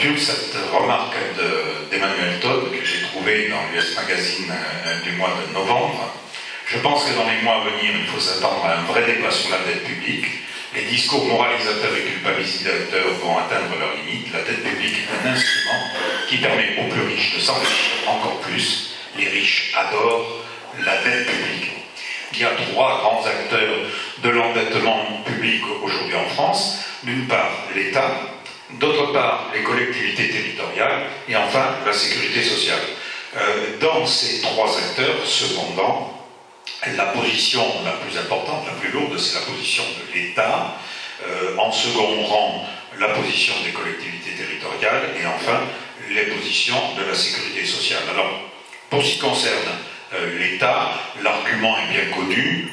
recul, cette remarque d'Emmanuel Todd, que j'ai trouvée dans l'US Magazine du mois de novembre. Je pense que dans les mois à venir, il faut s'attendre à un vrai débat sur la dette publique. Les discours moralisateurs et culpabilisateurs vont atteindre leurs limites. La dette publique est un instrument qui permet aux plus riches de s'enrichir encore plus. Les riches adorent la dette publique. Il y a trois grands acteurs de l'endettement public aujourd'hui en France. D'une part, l'État, d'autre part, les collectivités territoriales, et enfin, la sécurité sociale. Dans ces trois acteurs, cependant, la position la plus importante, la plus lourde, c'est la position de l'État. En second rang, la position des collectivités territoriales, et enfin, les positions de la sécurité sociale. Alors, pour ce qui concerne l'État, l'argument est bien connu.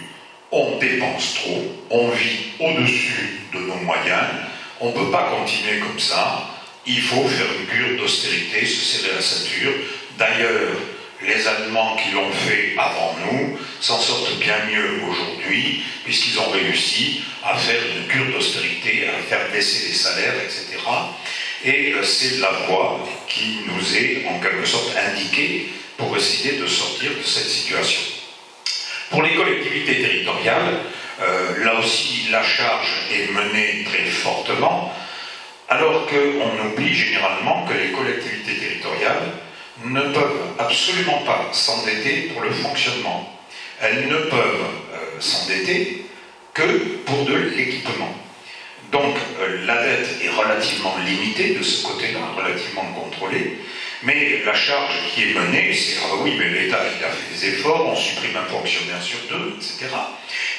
On dépense trop, on vit au-dessus de nos moyens, on ne peut pas continuer comme ça, il faut faire une cure d'austérité, se serrer la ceinture. D'ailleurs, les Allemands qui l'ont fait avant nous s'en sortent bien mieux aujourd'hui, puisqu'ils ont réussi à faire une cure d'austérité, à faire baisser les salaires, etc. Et c'est la voie qui nous est en quelque sorte indiquée pour essayer de sortir de cette situation. Pour les collectivités territoriales, là aussi la charge est menée très fortement, alors qu'on oublie généralement que les collectivités territoriales ne peuvent absolument pas s'endetter pour le fonctionnement. Elles ne peuvent s'endetter que pour de l'équipement. Donc la dette est relativement limitée de ce côté-là, relativement contrôlée, mais la charge qui est menée, c'est « ah oui, mais l'État il a fait des efforts, on supprime un fonctionnaire sur deux, etc. »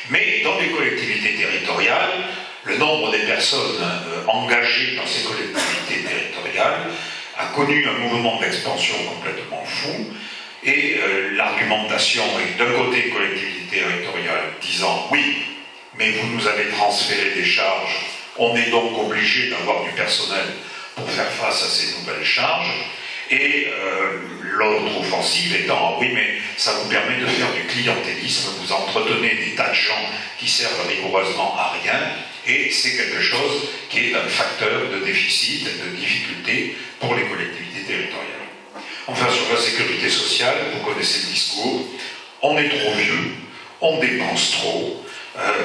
Mais dans les collectivités territoriales, le nombre des personnes engagées dans ces collectivités territoriales a connu un mouvement d'expansion complètement fou, et l'argumentation est d'un côté collectivité territoriale disant « oui, mais vous nous avez transféré des charges, on est donc obligé d'avoir du personnel pour faire face à ces nouvelles charges », et l'autre offensive étant « oui, mais ça vous permet de faire du clientélisme, vous entretenez des tas de gens qui servent rigoureusement à rien, et c'est quelque chose qui est un facteur de déficit, de difficulté pour les collectivités territoriales. » Enfin, sur la sécurité sociale, vous connaissez le discours, on est trop vieux, on dépense trop,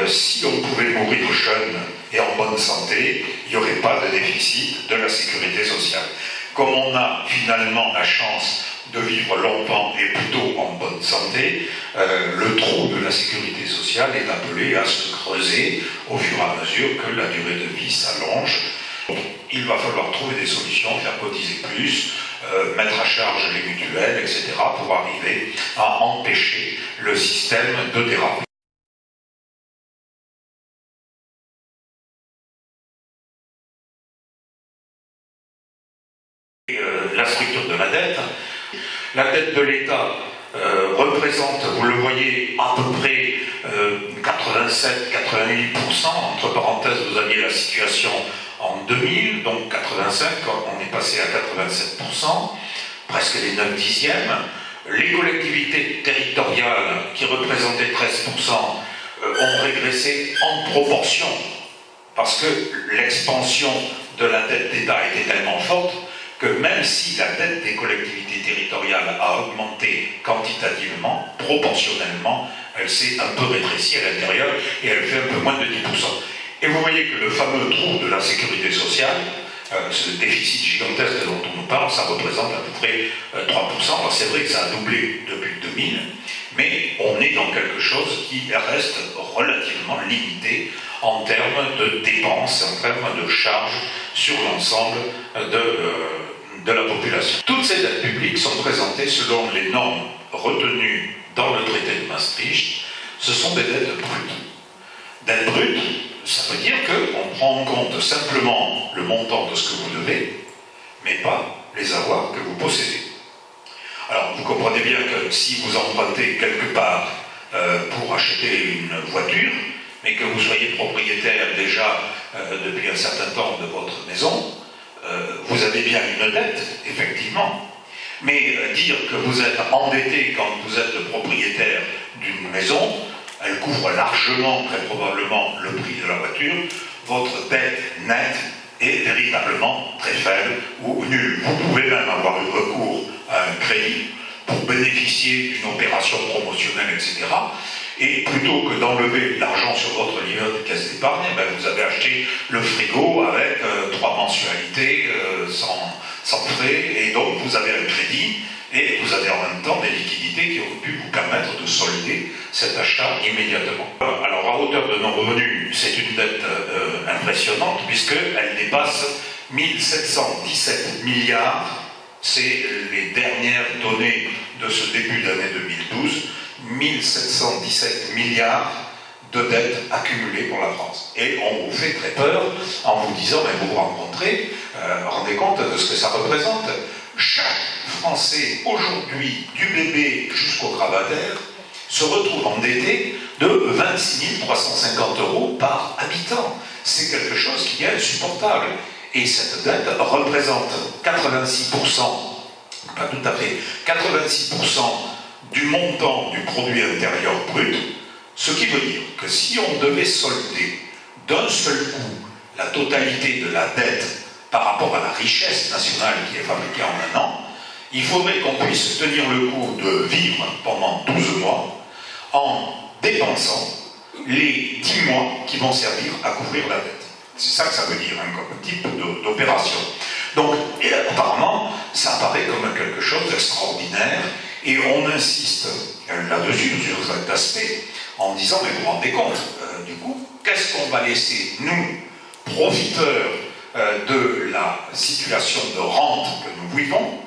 si on pouvait mourir jeune et en bonne santé, il n'y aurait pas de déficit de la sécurité sociale. Comme on a finalement la chance de vivre longtemps et plutôt en bonne santé, le trou de la sécurité sociale est appelé à se creuser au fur et à mesure que la durée de vie s'allonge. Il va falloir trouver des solutions, faire cotiser plus, mettre à charge les mutuelles, etc., pour arriver à empêcher le système de déraper. La structure de la dette de l'État représente, vous le voyez, à peu près 87-88%, entre parenthèses vous aviez la situation en 2000, donc 85, on est passé à 87%, presque les 9 dixièmes. Les collectivités territoriales qui représentaient 13% ont régressé en proportion, parce que l'expansion de la dette d'État était tellement forte que même si la dette des collectivités territoriales a augmenté quantitativement, proportionnellement, elle s'est un peu rétrécie à l'intérieur et elle fait un peu moins de 10%. Et vous voyez que le fameux trou de la sécurité sociale, ce déficit gigantesque dont on nous parle, ça représente à peu près 3%. Alors c'est vrai que ça a doublé depuis 2000, mais on est dans quelque chose qui reste relativement limité en termes de dépenses, en termes de charges sur l'ensemble de la population. Toutes ces dettes publiques sont présentées selon les normes retenues dans le traité de Maastricht. Ce sont des dettes brutes. Dettes brutes, ça veut dire qu'on prend en compte simplement le montant de ce que vous devez, mais pas les avoirs que vous possédez. Alors vous comprenez bien que si vous empruntez quelque part pour acheter une voiture, mais que vous soyez propriétaire déjà depuis un certain temps de votre maison, vous avez bien une dette, effectivement. Mais dire que vous êtes endetté quand vous êtes le propriétaire d'une maison, elle couvre largement, très probablement, le prix de la voiture. Votre dette nette est véritablement très faible ou nul. Vous pouvez même avoir eu recours à un crédit pour bénéficier d'une opération promotionnelle, etc. Et plutôt que d'enlever l'argent sur votre livret de caisse d'épargne, ben vous avez acheté le frigo avec 3 mensualités sans frais, et donc vous avez un crédit, et vous avez en même temps des liquidités qui ont pu vous permettre de solder cet achat immédiatement. Alors à hauteur de nos revenus, c'est une dette impressionnante, puisqu'elle dépasse 1717 milliards, c'est les dernières données de ce début d'année 2012, 1717 milliards de dettes accumulées pour la France. Et on vous fait très peur en vous disant, mais vous vous rendez compte de ce que ça représente. Chaque Français, aujourd'hui, du bébé jusqu'au gravataire, se retrouve endetté de 26 350 € par habitant. C'est quelque chose qui est insupportable. Et cette dette représente 86%, pas tout à fait, 86% du montant du produit intérieur brut, ce qui veut dire que si on devait solder d'un seul coup la totalité de la dette par rapport à la richesse nationale qui est fabriquée en un an, il faudrait qu'on puisse tenir le coup de vivre pendant 12 mois en dépensant les 10 mois qui vont servir à couvrir la dette. C'est ça que ça veut dire, hein, comme type d'opération. Donc, apparemment, ça apparaît comme quelque chose d'extraordinaire, et on insiste là-dessus, sur cet aspect, en disant, mais vous vous rendez compte, du coup, qu'est-ce qu'on va laisser, nous, profiteurs de la situation de rente que nous vivons,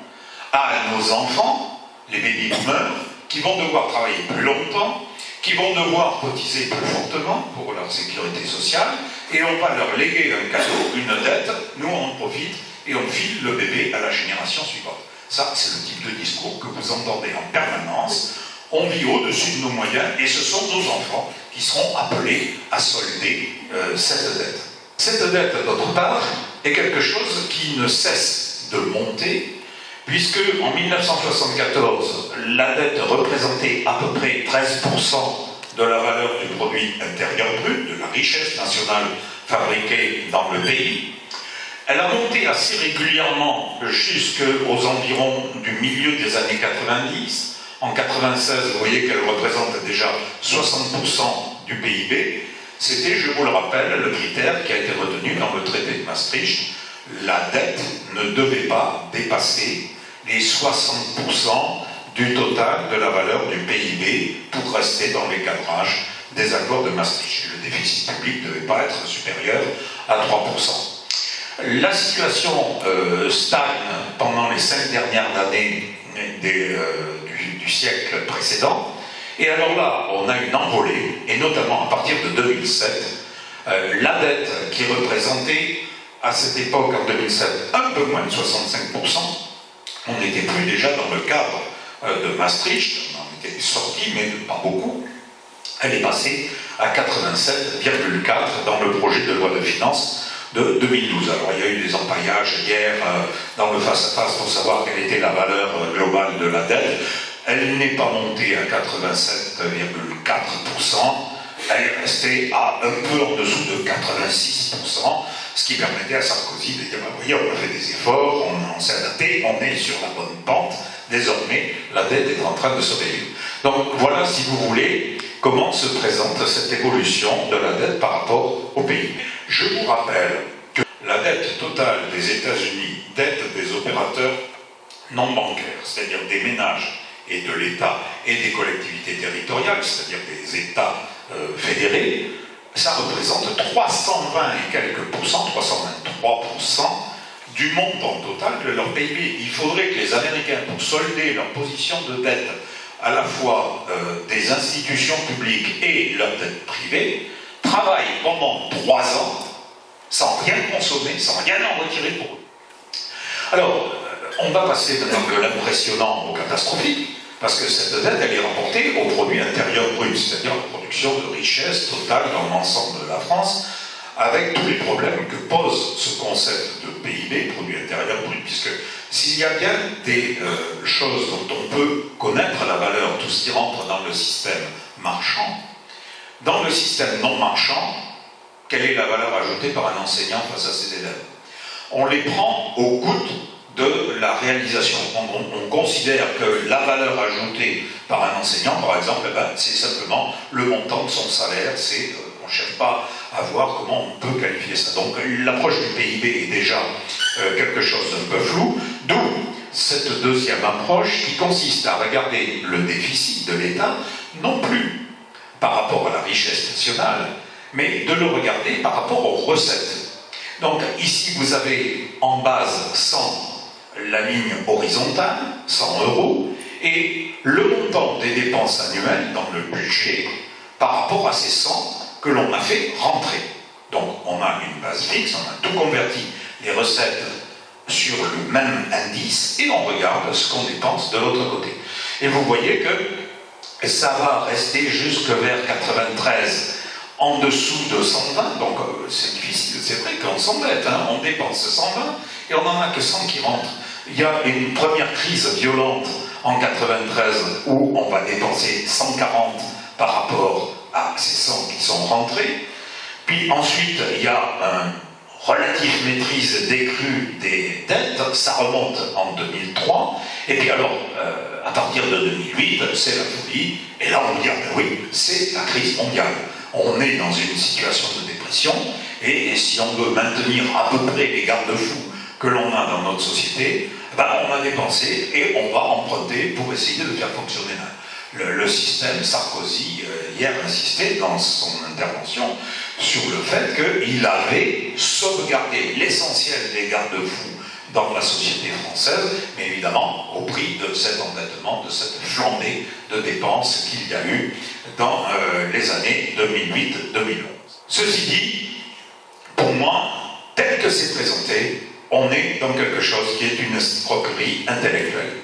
à nos enfants, les baby-boomers, qui vont devoir travailler plus longtemps, qui vont devoir cotiser plus fortement pour leur sécurité sociale, et on va leur léguer un cadeau, une dette, nous on en profite, et on file le bébé à la génération suivante. Ça, c'est le type de discours que vous entendez en permanence. On vit au-dessus de nos moyens, et ce sont nos enfants qui seront appelés à solder cette dette. Cette dette, d'autre part, est quelque chose qui ne cesse de monter, puisque en 1974, la dette représentait à peu près 13% de la valeur du produit intérieur brut, de la richesse nationale fabriquée dans le pays. Elle a monté assez régulièrement jusqu'aux environs du milieu des années 90. En 96, vous voyez qu'elle représente déjà 60% du PIB. C'était, je vous le rappelle, le critère qui a été retenu dans le traité de Maastricht. La dette ne devait pas dépasser les 60% du total de la valeur du PIB pour rester dans les cadrages des accords de Maastricht. Le déficit public ne devait pas être supérieur à 3%. La situation stagne pendant les 5 dernières années du siècle précédent, et alors là, on a une envolée, et notamment à partir de 2007, la dette qui représentait à cette époque, en 2007, un peu moins de 65%, on n'était plus déjà dans le cadre de Maastricht, on était sorti, mais pas beaucoup. Elle est passée à 87,4 dans le projet de loi de finances de 2012. Alors il y a eu des empaillages hier dans le face-à-face pour savoir quelle était la valeur globale de la dette. Elle n'est pas montée à 87,4%, elle est restée à un peu en dessous de 86%, ce qui permettait à Sarkozy de dire, bah, voyez, on a fait des efforts, on s'est adapté, on est sur la bonne pente, désormais la dette est en train de se réduire. Donc voilà, si vous voulez, comment se présente cette évolution de la dette par rapport au pays. Je vous rappelle que la dette totale des États-Unis, dette des opérateurs non bancaires, c'est-à-dire des ménages et de l'État et des collectivités territoriales, c'est-à-dire des États fédérés, ça représente 320 et quelques pourcents, 323% du montant total de leur PIB. Il faudrait que les Américains, pour solder leur position de dette, à la fois des institutions publiques et leur dette privée, travaillent pendant 3 ans sans rien consommer, sans rien en retirer pour eux. Alors, on va passer maintenant de l'impressionnant au catastrophique, parce que cette dette, elle est rapportée au produit intérieur brut, c'est-à-dire la production de richesse totale dans l'ensemble de la France, avec tous les problèmes que pose ce concept de PIB, produit intérieur brut, puisque s'il y a bien des choses dont on peut connaître la valeur, tout ce qui rentre dans le système marchand, dans le système non marchand, quelle est la valeur ajoutée par un enseignant face à ses élèves? on les prend au coût de la réalisation. On considère que la valeur ajoutée par un enseignant, par exemple, eh ben, c'est simplement le montant de son salaire. On ne cherche pas à voir comment on peut qualifier ça. Donc l'approche du PIB est déjà quelque chose d'un peu flou, d'où cette deuxième approche qui consiste à regarder le déficit de l'État, non plus par rapport à la richesse nationale, mais de le regarder par rapport aux recettes. Donc ici vous avez en base 100 la ligne horizontale, 100 €, et le montant des dépenses annuelles dans le budget par rapport à ces 100 que l'on a fait rentrer. Donc on a une base fixe, on a tout converti, les recettes sur le même indice, et on regarde ce qu'on dépense de l'autre côté. Et vous voyez que ça va rester jusque vers 93 en dessous de 120, donc c'est difficile, c'est vrai qu'on s'embête, hein, on dépense 120 et on n'en a que 100 qui rentrent. Il y a une première crise violente en 93 où on va dépenser 140 par rapport à ces 100 qui sont rentrés. Puis ensuite, il y a une relative maîtrise décrue des dettes, ça remonte en 2003. Et puis alors, à partir de 2008, c'est la folie. Et là, on dit, ah ben oui, c'est la crise mondiale. On est dans une situation de dépression, et si on veut maintenir à peu près les garde-fous que l'on a dans notre société, ben on a dépensé et on va emprunter pour essayer de faire fonctionner le système. Sarkozy, hier, insistait dans son intervention sur le fait qu'il avait sauvegardé l'essentiel des garde-fous dans la société française, mais évidemment au prix de cet endettement, de cette flambée de dépenses qu'il y a eu dans les années 2008-2011. Ceci dit, pour moi, tel que c'est présenté, on est dans quelque chose qui est une escroquerie intellectuelle.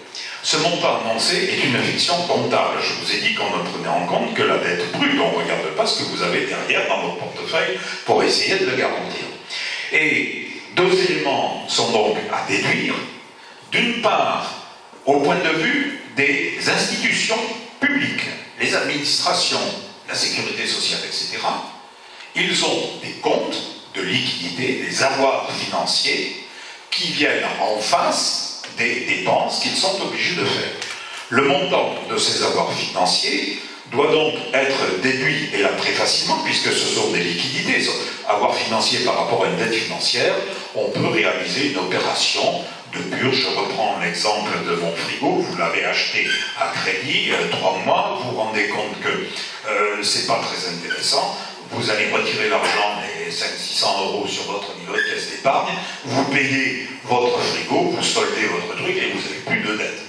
Ce montant annoncé est une fiction comptable. Je vous ai dit qu'on ne prenait en compte que la dette brute. On ne regarde pas ce que vous avez derrière dans votre portefeuille pour essayer de le garantir. Et deux éléments sont donc à déduire. D'une part, au point de vue des institutions publiques, les administrations, la sécurité sociale, etc., ils ont des comptes de liquidité, des avoirs financiers qui viennent en face des dépenses qu'ils sont obligés de faire. Le montant de ces avoirs financiers doit donc être déduit, et là très facilement, puisque ce sont des liquidités. Avoirs financiers par rapport à une dette financière, on peut réaliser une opération de purge. Je reprends l'exemple de mon frigo, vous l'avez acheté à crédit, 3 mois, vous vous rendez compte que c'est pas très intéressant, vous allez retirer l'argent, les 500-600 € sur votre livret de caisse d'épargne, vous payez votre frigo, vous soldez votre truc et vous n'avez plus de dette.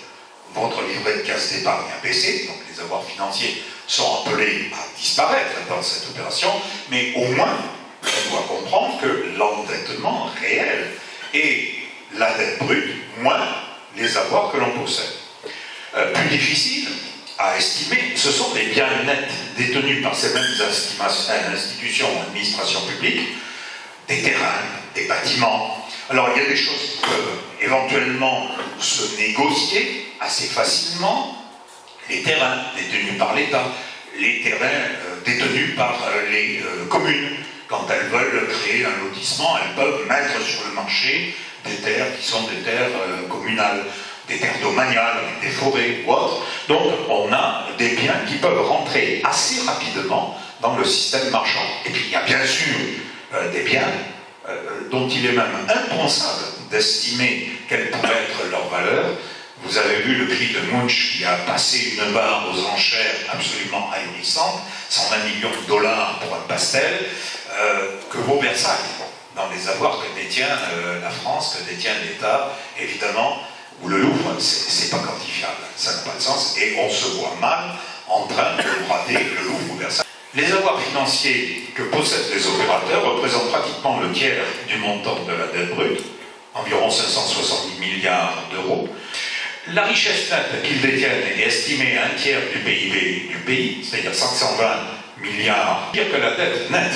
Votre livret de caisse d'épargne a baissé, donc les avoirs financiers sont appelés à disparaître dans cette opération, mais au moins, on doit comprendre que l'endettement réel est la dette brute moins les avoirs que l'on possède. Plus difficile à estimer, ce sont des biens nets détenus par ces mêmes institutions ou administrations publiques, des terrains, des bâtiments. Alors il y a des choses qui peuvent éventuellement se négocier assez facilement, les terrains détenus par l'État, les terrains détenus par les communes. Quand elles veulent créer un lotissement, elles peuvent mettre sur le marché des terres qui sont des terres communales, des terres domaniales, des forêts ou autres. Donc on a des biens qui peuvent rentrer assez rapidement dans le système marchand. Et puis il y a bien sûr des biens dont il est même impensable d'estimer quelle pourrait être leur valeur. Vous avez vu le prix de Munch qui a passé une barre aux enchères absolument ahurissante, 120 millions de dollars pour un pastel, que vaut Versailles, dans les avoirs que détient la France, que détient l'État, évidemment, ou le Louvre, c'est pas quantifiable, ça n'a pas de sens, et on se voit mal en train de brader le Louvre ou Versailles. Les avoirs financiers que possèdent les opérateurs représentent pratiquement le tiers du montant de la dette brute, environ 570 milliards d'euros. La richesse nette qu'ils détiennent est estimée à un tiers du PIB du pays, c'est-à-dire 520 milliards. Dire que la dette nette,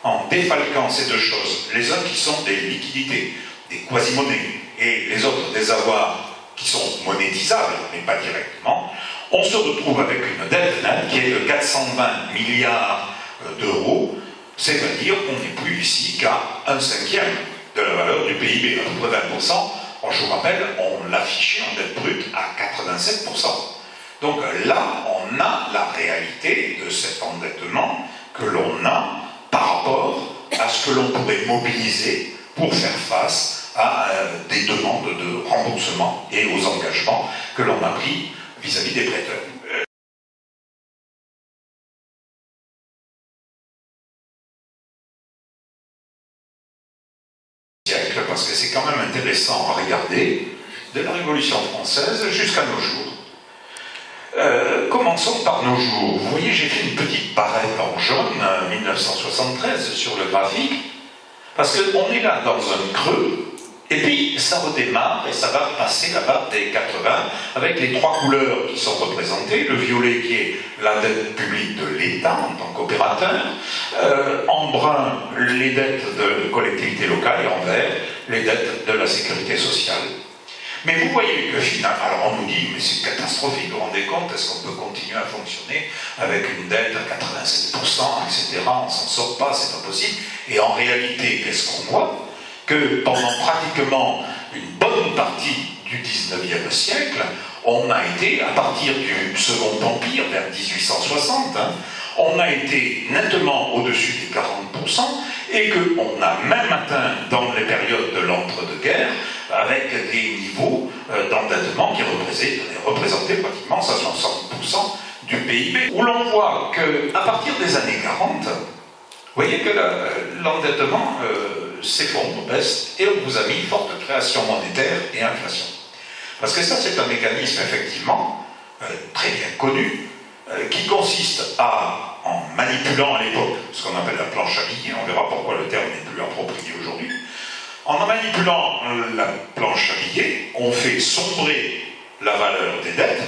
en défalquant ces deux choses, les uns qui sont des liquidités, des quasi-monnaies, et les autres des avoirs qui sont monétisables, mais pas directement, on se retrouve avec une dette nette qui est de 420 milliards d'euros, c'est-à-dire qu'on n'est plus ici qu'à 1/5 de la valeur du PIB, à peu près 20%. Je vous rappelle, on l'affichait en dette brute à 87%. Donc là, on a la réalité de cet endettement que l'on a par rapport à ce que l'on pourrait mobiliser pour faire face à des demandes de remboursement et aux engagements que l'on a pris vis-à-vis des prêteurs. Parce que c'est quand même intéressant à regarder, de la Révolution française jusqu'à nos jours. Commençons par nos jours. Vous voyez, j'ai fait une petite barrette en jaune, 1973, sur le graphique, parce qu'on est là dans un creux, et puis ça redémarre, et ça va passer la barre des 80, avec les trois couleurs qui sont représentées, le violet qui est la dette publique de l'État en tant qu'opérateur, en brun, les dettes de collectivités locales, et en vert, les dettes de la sécurité sociale. Mais vous voyez que finalement, alors on nous dit, mais c'est catastrophique, vous vous rendez compte, est-ce qu'on peut continuer à fonctionner avec une dette à 87%, etc., on s'en sort pas, c'est pas possible. Et en réalité, qu'est-ce qu'on voit? Que pendant pratiquement une bonne partie du 19e siècle, on a été, à partir du Second Empire, vers 1860, on a été nettement au-dessus des 40%, et qu'on a même atteint dans les périodes de l'entre-deux-guerres avec des niveaux d'endettement qui représentaient pratiquement 60% du PIB, où l'on voit qu'à partir des années 40, vous voyez que l'endettement s'effondre, baisse, et on vous a mis forte création monétaire et inflation. Parce que ça, c'est un mécanisme effectivement très bien connu, qui consiste à, en manipulant à l'époque ce qu'on appelle la planche à billets, on verra pourquoi le terme n'est plus approprié aujourd'hui, en manipulant la planche à billets, on fait sombrer la valeur des dettes,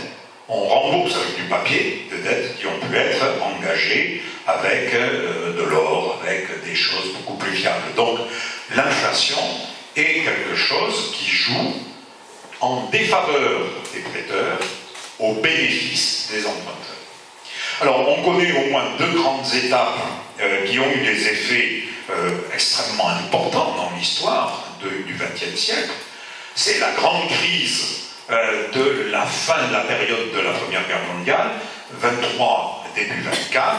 on rembourse avec du papier des dettes qui ont pu être engagées avec de l'or, avec des choses beaucoup plus fiables. Donc l'inflation est quelque chose qui joue en défaveur des prêteurs au bénéfice des emprunteurs. Alors, on connaît au moins deux grandes étapes qui ont eu des effets extrêmement importants dans l'histoire du XXe siècle. C'est la grande crise de la fin de la période de la Première Guerre mondiale, 23, début 24,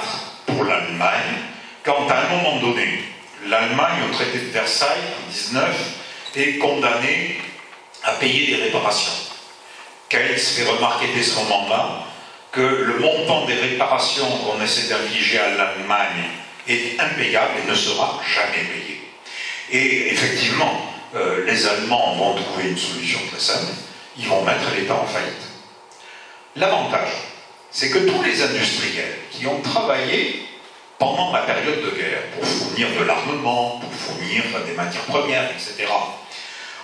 pour l'Allemagne, quand à un moment donné, l'Allemagne, au traité de Versailles, en 19, est condamnée à payer des réparations. Keynes fait remarquer dès ce moment-là que le montant des réparations qu'on essaie d'infliger à l'Allemagne est impayable et ne sera jamais payé. Et effectivement, les Allemands vont trouver une solution très simple, ils vont mettre l'État en faillite. L'avantage, c'est que tous les industriels qui ont travaillé pendant la période de guerre pour fournir de l'armement, pour fournir des matières premières, etc.,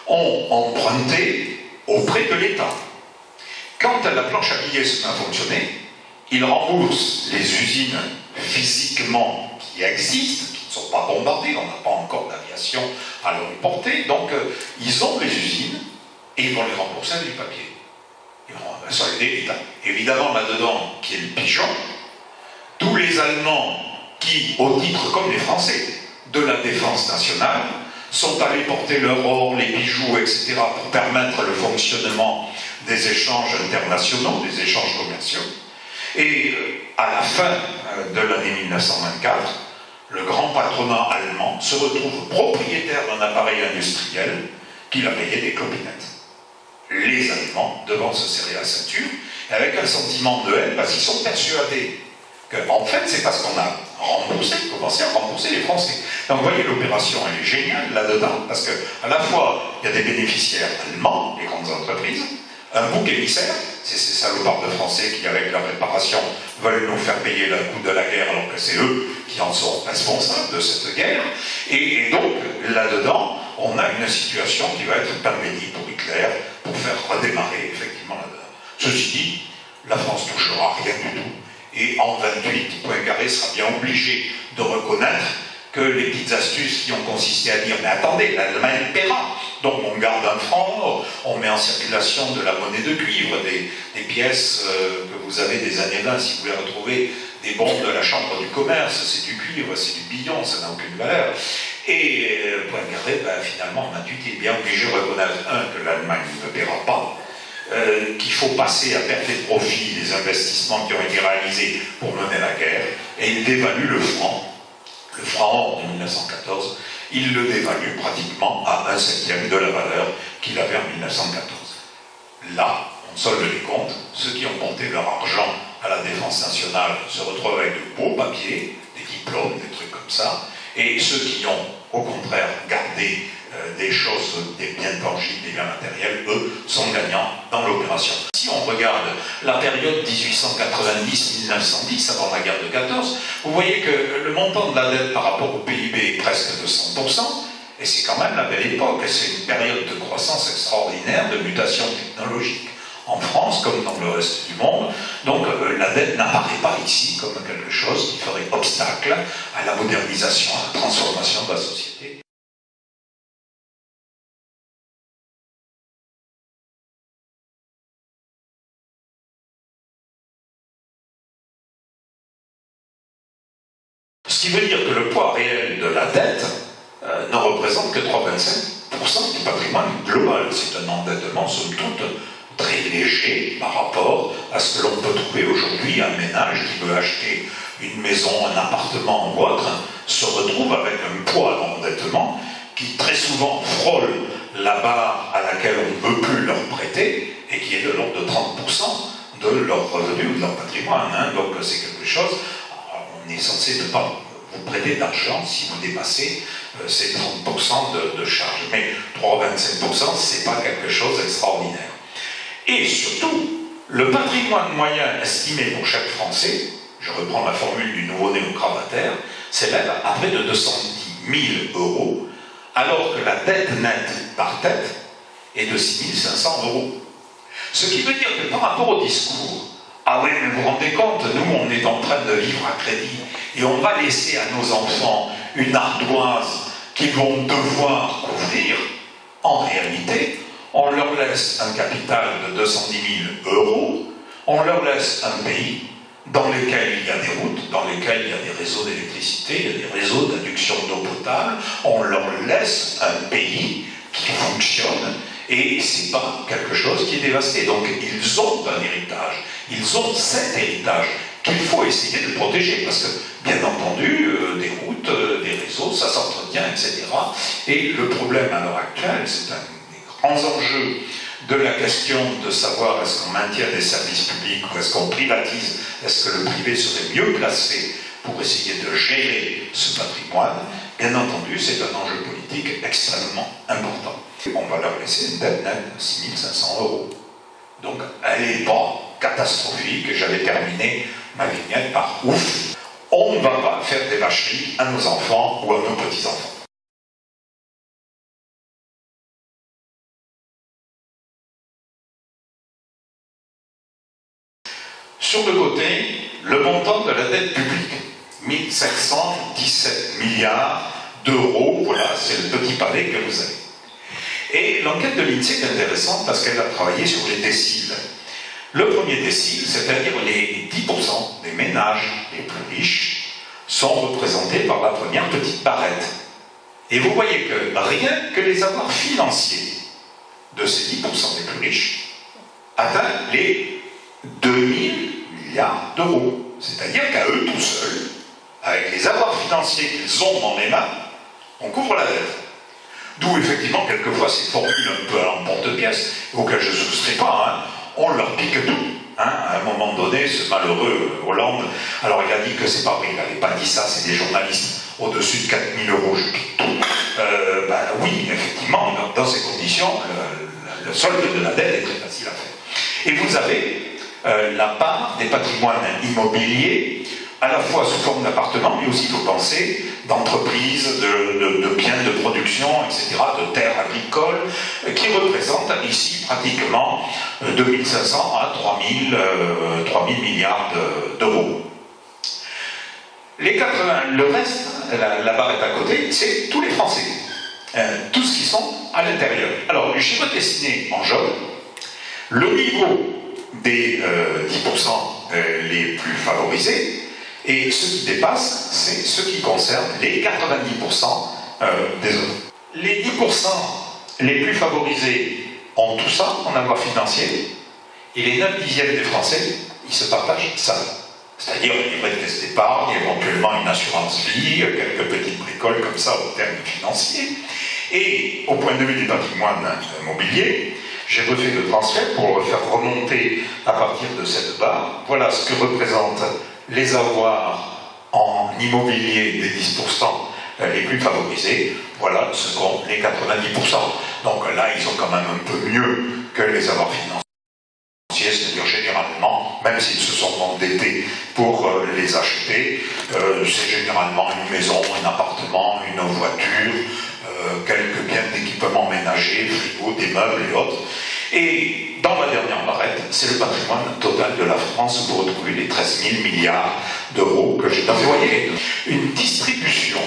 ont emprunté auprès de l'État. Quand la planche à billets se met à fonctionner, ils remboursent les usines physiquement qui existent, qui ne sont pas bombardées, on n'a pas encore d'aviation à leur portée, donc ils ont les usines et ils vont les rembourser avec du papier. Ils vont solder l'État. Évidemment, là-dedans, qui est le pigeon, tous les Allemands qui, au titre comme les Français, de la défense nationale, sont allés porter leur or, les bijoux, etc., pour permettre le fonctionnement des échanges internationaux, des échanges commerciaux. Et à la fin de l'année 1924, le grand patronat allemand se retrouve propriétaire d'un appareil industriel qu'il a payé des clopinettes. Les Allemands devant se serrer la ceinture, avec un sentiment de haine, parce qu'ils sont persuadés qu'en fait, c'est parce qu'on a commencé à rembourser les Français. Donc vous voyez, l'opération, elle est géniale là-dedans, parce qu'à la fois, il y a des bénéficiaires allemands, les grandes entreprises, un bouc émissaire, c'est ces salopards de Français qui, avec leur réparation, veulent nous faire payer le coût de la guerre, alors que c'est eux qui en sont responsables de cette guerre. Et donc, là-dedans, on a une situation qui va être pain béni pour Hitler, pour faire redémarrer effectivement là-dedans. Ceci dit, la France ne touchera rien du tout. Et en 28, Poincaré sera bien obligé de reconnaître que les petites astuces qui ont consisté à dire « mais attendez, l'Allemagne paiera ». Donc on garde un franc, on met en circulation de la monnaie de cuivre, des pièces que vous avez des années 20, si vous voulez retrouver des bons de la Chambre du commerce, c'est du cuivre, c'est du billon, ça n'a aucune valeur. Et Poincaré, ben, finalement, on a dit qu'il est bien obligé de reconnaître, que l'Allemagne ne paiera pas, qu'il faut passer à perte de profit les investissements qui ont été réalisés pour mener la guerre, et il dévalue le franc or de 1914, il le dévalue pratiquement à 1/7 de la valeur qu'il avait en 1914. Là, on solde les comptes, ceux qui ont compté leur argent à la défense nationale se retrouvent avec de beaux papiers, des diplômes, des trucs comme ça, et ceux qui ont, au contraire, gardé des choses, des biens tangibles, des biens matériels, eux, sont gagnants dans l'opération. Si on regarde la période 1890-1910, avant la guerre de 14, vous voyez que le montant de la dette par rapport au PIB est presque de 100%, et c'est quand même la belle époque, c'est une période de croissance extraordinaire, de mutation technologique en France comme dans le reste du monde. Donc la dette n'apparaît pas ici comme quelque chose qui ferait obstacle à la modernisation, à la transformation de la société. Ce qui veut dire que le poids réel de la dette ne représente que 3,25% du patrimoine global. C'est un endettement, somme toute, très léger par rapport à ce que l'on peut trouver aujourd'hui. Un ménage qui veut acheter une maison, un appartement ou autre, se retrouve avec un poids d'endettement qui très souvent frôle la barre à laquelle on ne peut plus leur prêter et qui est de l'ordre de 30% de leur revenu ou de leur patrimoine. Hein. Donc c'est quelque chose, on est censé ne pas vous prêter d'argent si vous dépassez ces 30% de charges. Mais 3,25%, c'est pas quelque chose d'extraordinaire. Et surtout, le patrimoine moyen estimé pour chaque Français, je reprends la formule du nouveau néo-gravataire, s'élève à près de 210 000 euros, alors que la dette nette par tête est de 6 500 euros. Ce qui veut dire que par rapport au discours, ah oui, mais vous vous rendez compte, nous on est en train de vivre à crédit, et on va laisser à nos enfants une ardoise qu'ils vont devoir couvrir, en réalité, on leur laisse un capital de 210 000 euros, on leur laisse un pays dans lequel il y a des routes, dans lequel il y a des réseaux d'électricité, il y a des réseaux d'adduction d'eau potable, on leur laisse un pays qui fonctionne, et c'est pas quelque chose qui est dévasté. Donc ils ont un héritage, ils ont cet héritage qu'il faut essayer de protéger, parce que, bien entendu, des routes, des réseaux, ça s'entretient, etc. Et le problème à l'heure actuelle, c'est un grands enjeux de la question de savoir est-ce qu'on maintient des services publics ou est-ce qu'on privatise, est-ce que le privé serait mieux placé pour essayer de gérer ce patrimoine, bien entendu, c'est un enjeu politique extrêmement important. On va leur laisser une dette nette de 6 500 euros. Donc, elle n'est pas catastrophique. J'avais terminé ma vignette par ouf. On ne va pas faire des vacheries à nos enfants ou à nos petits-enfants. Sur le côté, le montant de la dette publique, 1717 milliards d'euros, voilà, c'est le petit pavé que vous avez. Et l'enquête de l'INSEE est intéressante parce qu'elle a travaillé sur les déciles. Le premier décile, c'est-à-dire les 10% des ménages les plus riches, sont représentés par la première petite barrette. Et vous voyez que rien que les avoirs financiers de ces 10% des plus riches atteignent les 2000 milliards d'euros. C'est-à-dire qu'à eux tout seuls, avec les avoirs financiers qu'ils ont dans les mains, on couvre la dette. D'où effectivement quelquefois ces formules un peu à l'emporte-pièce, auxquelles je ne souscris pas, hein, on leur pique tout. Hein. À un moment donné, ce malheureux Hollande, alors il a dit que c'est pas vrai, il n'avait pas dit ça, c'est des journalistes, au-dessus de 4 000 euros, je pique tout. Ben oui, effectivement, dans ces conditions, le solde de la dette est très facile à faire. Et vous avez la part des patrimoines immobiliers, à la fois sous forme d'appartements, mais aussi, il faut penser, d'entreprises, de biens de production, etc., de terres agricoles, qui représentent ici pratiquement 2500 à 3000 milliards d'euros. Les 80, le reste, la barrette à côté, c'est tous les Français, tous qui sont à l'intérieur. Alors, j'ai redessiné en jaune le niveau des 10% les plus favorisés, et ce qui dépasse, c'est ce qui concerne les 90% des autres. Les 10% les plus favorisés ont tout ça en avoir financier, et les 9/10 des Français, ils se partagent ça. C'est-à-dire une livret de caisse d'épargne, éventuellement une assurance vie, quelques petites bricoles comme ça au terme financier. Et au point de vue du patrimoine mobilier, j'ai refait le transfert pour le faire remonter à partir de cette barre. Voilà ce que représentent les avoirs en immobilier des 10% les plus favorisés. Voilà ce qu'ont les 90%. Donc là, ils sont quand même un peu mieux que les avoirs financiers. C'est-à-dire généralement, même s'ils se sont endettés pour les acheter, c'est généralement une maison, un appartement, une voiture, quelques biens d'équipement ménager, frigo, des meubles et autres. Et dans la dernière barrette, c'est le patrimoine total de la France où vous retrouvez les 13 000 milliards d'euros que j'ai envoyés. Une distribution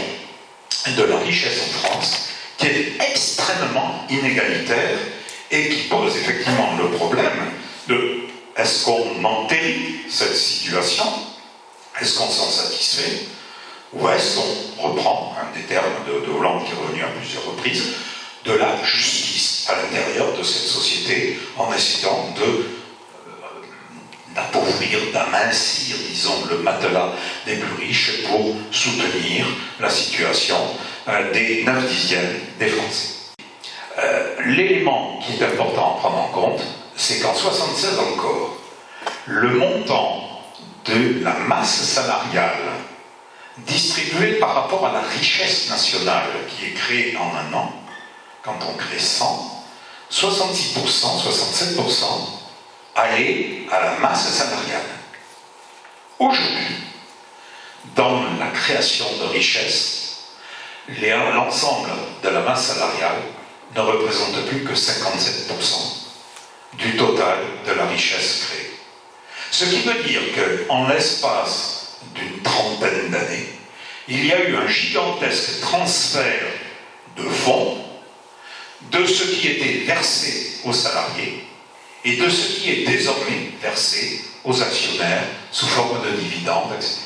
de la richesse en France qui est extrêmement inégalitaire et qui pose effectivement le problème de est-ce qu'on enterrit cette situation, est-ce qu'on s'en satisfait, ou est-ce qu'on reprend, des termes de Hollande qui est revenu à plusieurs reprises, de la justice à l'intérieur de cette société en essayant d'appauvrir, d'amincir, disons, le matelas des plus riches pour soutenir la situation des 9/10 des Français. L'élément qui est important à prendre en compte, c'est qu'en 1976 encore, le montant de la masse salariale distribuée par rapport à la richesse nationale qui est créée en un an, quand on crée 100, 66%, 67% allait à la masse salariale. Aujourd'hui, dans la création de richesse, l'ensemble de la masse salariale ne représente plus que 57% du total de la richesse créée. Ce qui veut dire qu'en l'espace d'une trentaine d'années, il y a eu un gigantesque transfert de fonds de ce qui était versé aux salariés et de ce qui est désormais versé aux actionnaires sous forme de dividendes, etc.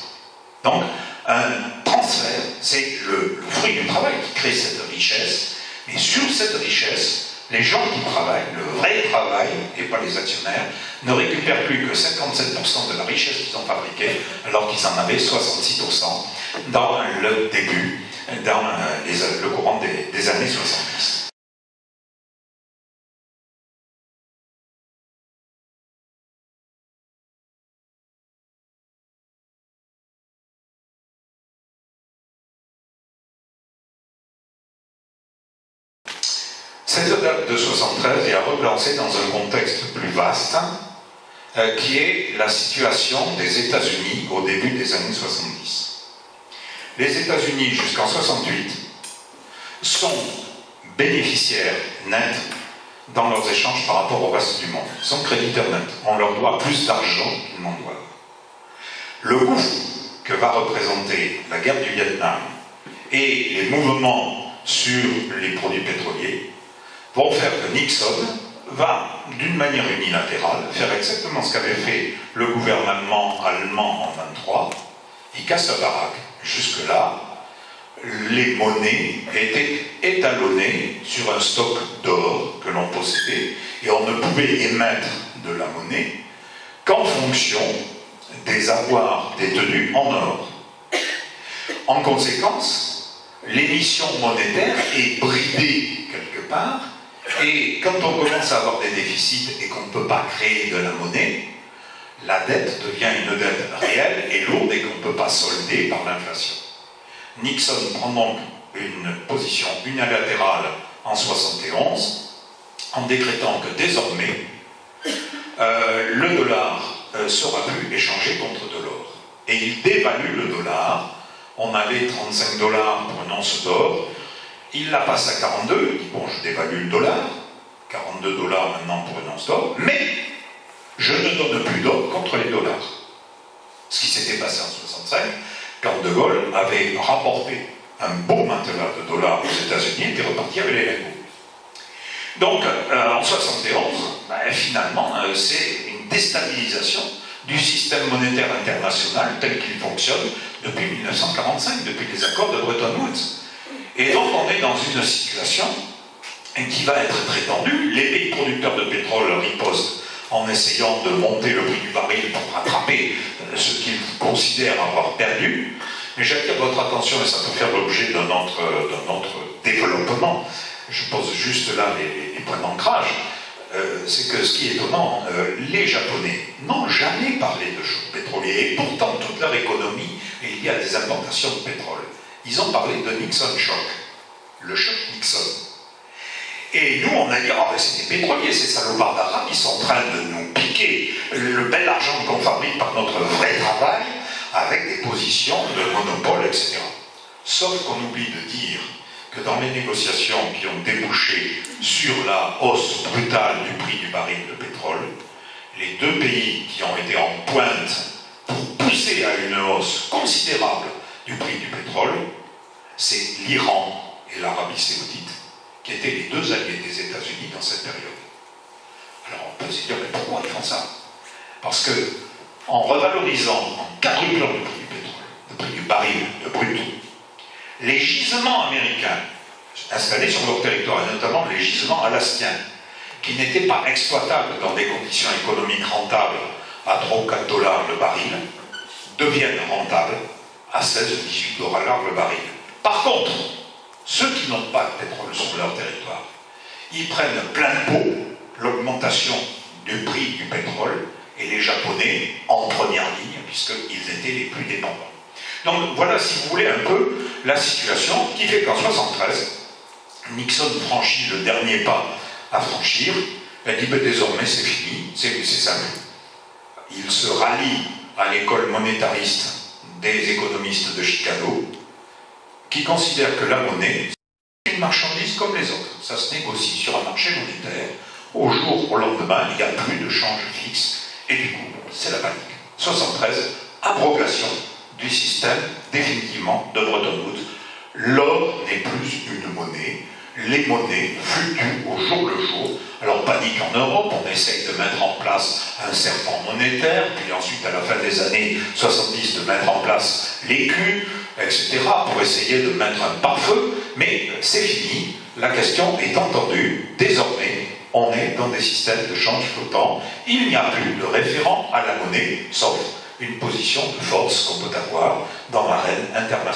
Donc, un transfert, c'est le fruit du travail qui crée cette richesse, et sur cette richesse, les gens qui travaillent, le vrai travail, et pas les actionnaires, ne récupèrent plus que 57% de la richesse qu'ils ont fabriquée, alors qu'ils en avaient 66% dans le début, dans le courant des années 70. Cette date de 73 est à replacer dans un contexte plus vaste, qui est la situation des États-Unis au début des années 70. Les États-Unis, jusqu'en 68, sont bénéficiaires nets dans leurs échanges par rapport au reste du monde. Ils sont créditeurs nets. On leur doit plus d'argent qu'ils n'en doivent. Le gouffre que va représenter la guerre du Vietnam et les mouvements sur les produits pétroliers vont faire que Nixon va, d'une manière unilatérale, faire exactement ce qu'avait fait le gouvernement allemand en 1923. Il casse la baraque. Jusque-là, les monnaies étaient étalonnées sur un stock d'or que l'on possédait, et on ne pouvait émettre de la monnaie qu'en fonction des avoirs détenus en or. En conséquence, l'émission monétaire est bridée quelque part, et quand on commence à avoir des déficits et qu'on ne peut pas créer de la monnaie, la dette devient une dette réelle et lourde et qu'on ne peut pas solder par l'inflation. Nixon prend donc une position unilatérale en 1971 en décrétant que désormais le dollar sera plus échangé contre de l'or. Et il dévalue le dollar. On avait 35 $ pour une once d'or. Il la passe à 42, il dit bon, je dévalue le dollar, 42 $ maintenant pour une once d'or, mais je ne donne plus d'or contre les dollars. Ce qui s'était passé en 65, quand De Gaulle avait rapporté un beau matelas de dollars aux États-Unis et était reparti avec les lingots. Donc, en 71, finalement, c'est une déstabilisation du système monétaire international tel qu'il fonctionne depuis 1945, depuis les accords de Bretton Woods. Et donc on est dans une situation qui va être très tendue. Les pays producteurs de pétrole ripostent en essayant de monter le prix du baril pour rattraper ce qu'ils considèrent avoir perdu. Mais j'attire votre attention, et ça peut faire l'objet d'un autre développement. Je pose juste là les points d'ancrage. C'est que ce qui est étonnant, les Japonais n'ont jamais parlé de choc pétrolier, et pourtant toute leur économie est liée à des importations de pétrole. Ils ont parlé de Nixon Shock, le choc Nixon. Et nous, on a dit, oh, c'est des pétroliers, ces salopards d'Arabes, ils sont en train de nous piquer le bel argent qu'on fabrique par notre vrai travail, avec des positions de monopole, etc. Sauf qu'on oublie de dire que dans les négociations qui ont débouché sur la hausse brutale du prix du baril de pétrole, les deux pays qui ont été en pointe pour pousser à une hausse considérable du prix du pétrole, c'est l'Iran et l'Arabie Saoudite, qui étaient les deux alliés des États-Unis dans cette période. Alors on peut se dire, mais pourquoi ils font ça? Parce que, en revalorisant, en quadruplant le prix du pétrole, le prix du baril de brut, les gisements américains installés sur leur territoire, et notamment les gisements alaskiens, qui n'étaient pas exploitables dans des conditions économiques rentables à 3 ou 4 dollars le baril, deviennent rentables à 16 ou 18 dollars le baril. Par contre, ceux qui n'ont pas de pétrole sur leur territoire, ils prennent plein pot l'augmentation du prix du pétrole, et les Japonais en première ligne, puisqu'ils étaient les plus dépendants. Donc voilà, si vous voulez, un peu la situation qui fait qu'en 1973, Nixon franchit le dernier pas à franchir. Elle dit, ben, désormais c'est fini, c'est simple. Il se rallie à l'école monétariste des économistes de Chicago, qui considèrent que la monnaie est une marchandise comme les autres. Ça se négocie sur un marché monétaire. Au jour, au lendemain, il n'y a plus de change fixe. Et du coup, c'est la panique. 73, abrogation du système définitivement de Bretton Woods. L'or n'est plus une monnaie. Les monnaies fluctuent au jour le jour. Alors panique en Europe, on essaye de mettre en place un serpent monétaire, puis ensuite à la fin des années 70 de mettre en place l'écu, etc., pour essayer de mettre un pare-feu, mais c'est fini, la question est entendue, désormais on est dans des systèmes de change flottants, il n'y a plus de référent à la monnaie, sauf une position de force qu'on peut avoir dans l'arène internationale.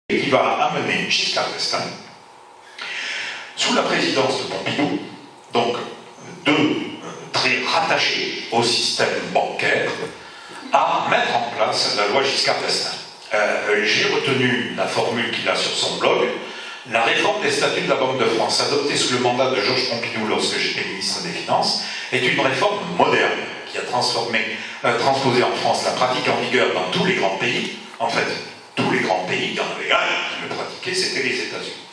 Qui va amener Giscard d'Estaing, sous la présidence de Pompidou, donc très rattaché au système bancaire, à mettre en place la loi Giscard d'Estaing. J'ai retenu la formule qu'il a sur son blog. La réforme des statuts de la Banque de France, adoptée sous le mandat de Georges Pompidou lorsque j'étais ministre des Finances, est une réforme moderne qui a transposé en France la pratique en vigueur dans tous les grands pays. En fait, tous les grands pays, il y en avait un qui le pratiquait, c'était les États-Unis.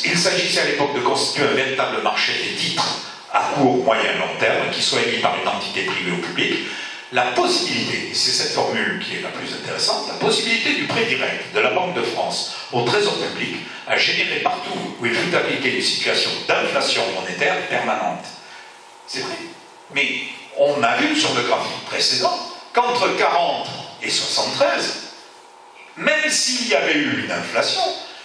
Il s'agissait à l'époque de constituer un véritable marché des titres à court, moyen, long terme, qui soit émis par une entité privée ou publique. La possibilité, et c'est cette formule qui est la plus intéressante, la possibilité du prêt direct de la Banque de France au Trésor public a généré partout où il fut appliqué une situation d'inflation monétaire permanente. C'est vrai. Mais on a vu sur le graphique précédent qu'entre 40 et 73, même s'il y avait eu une inflation,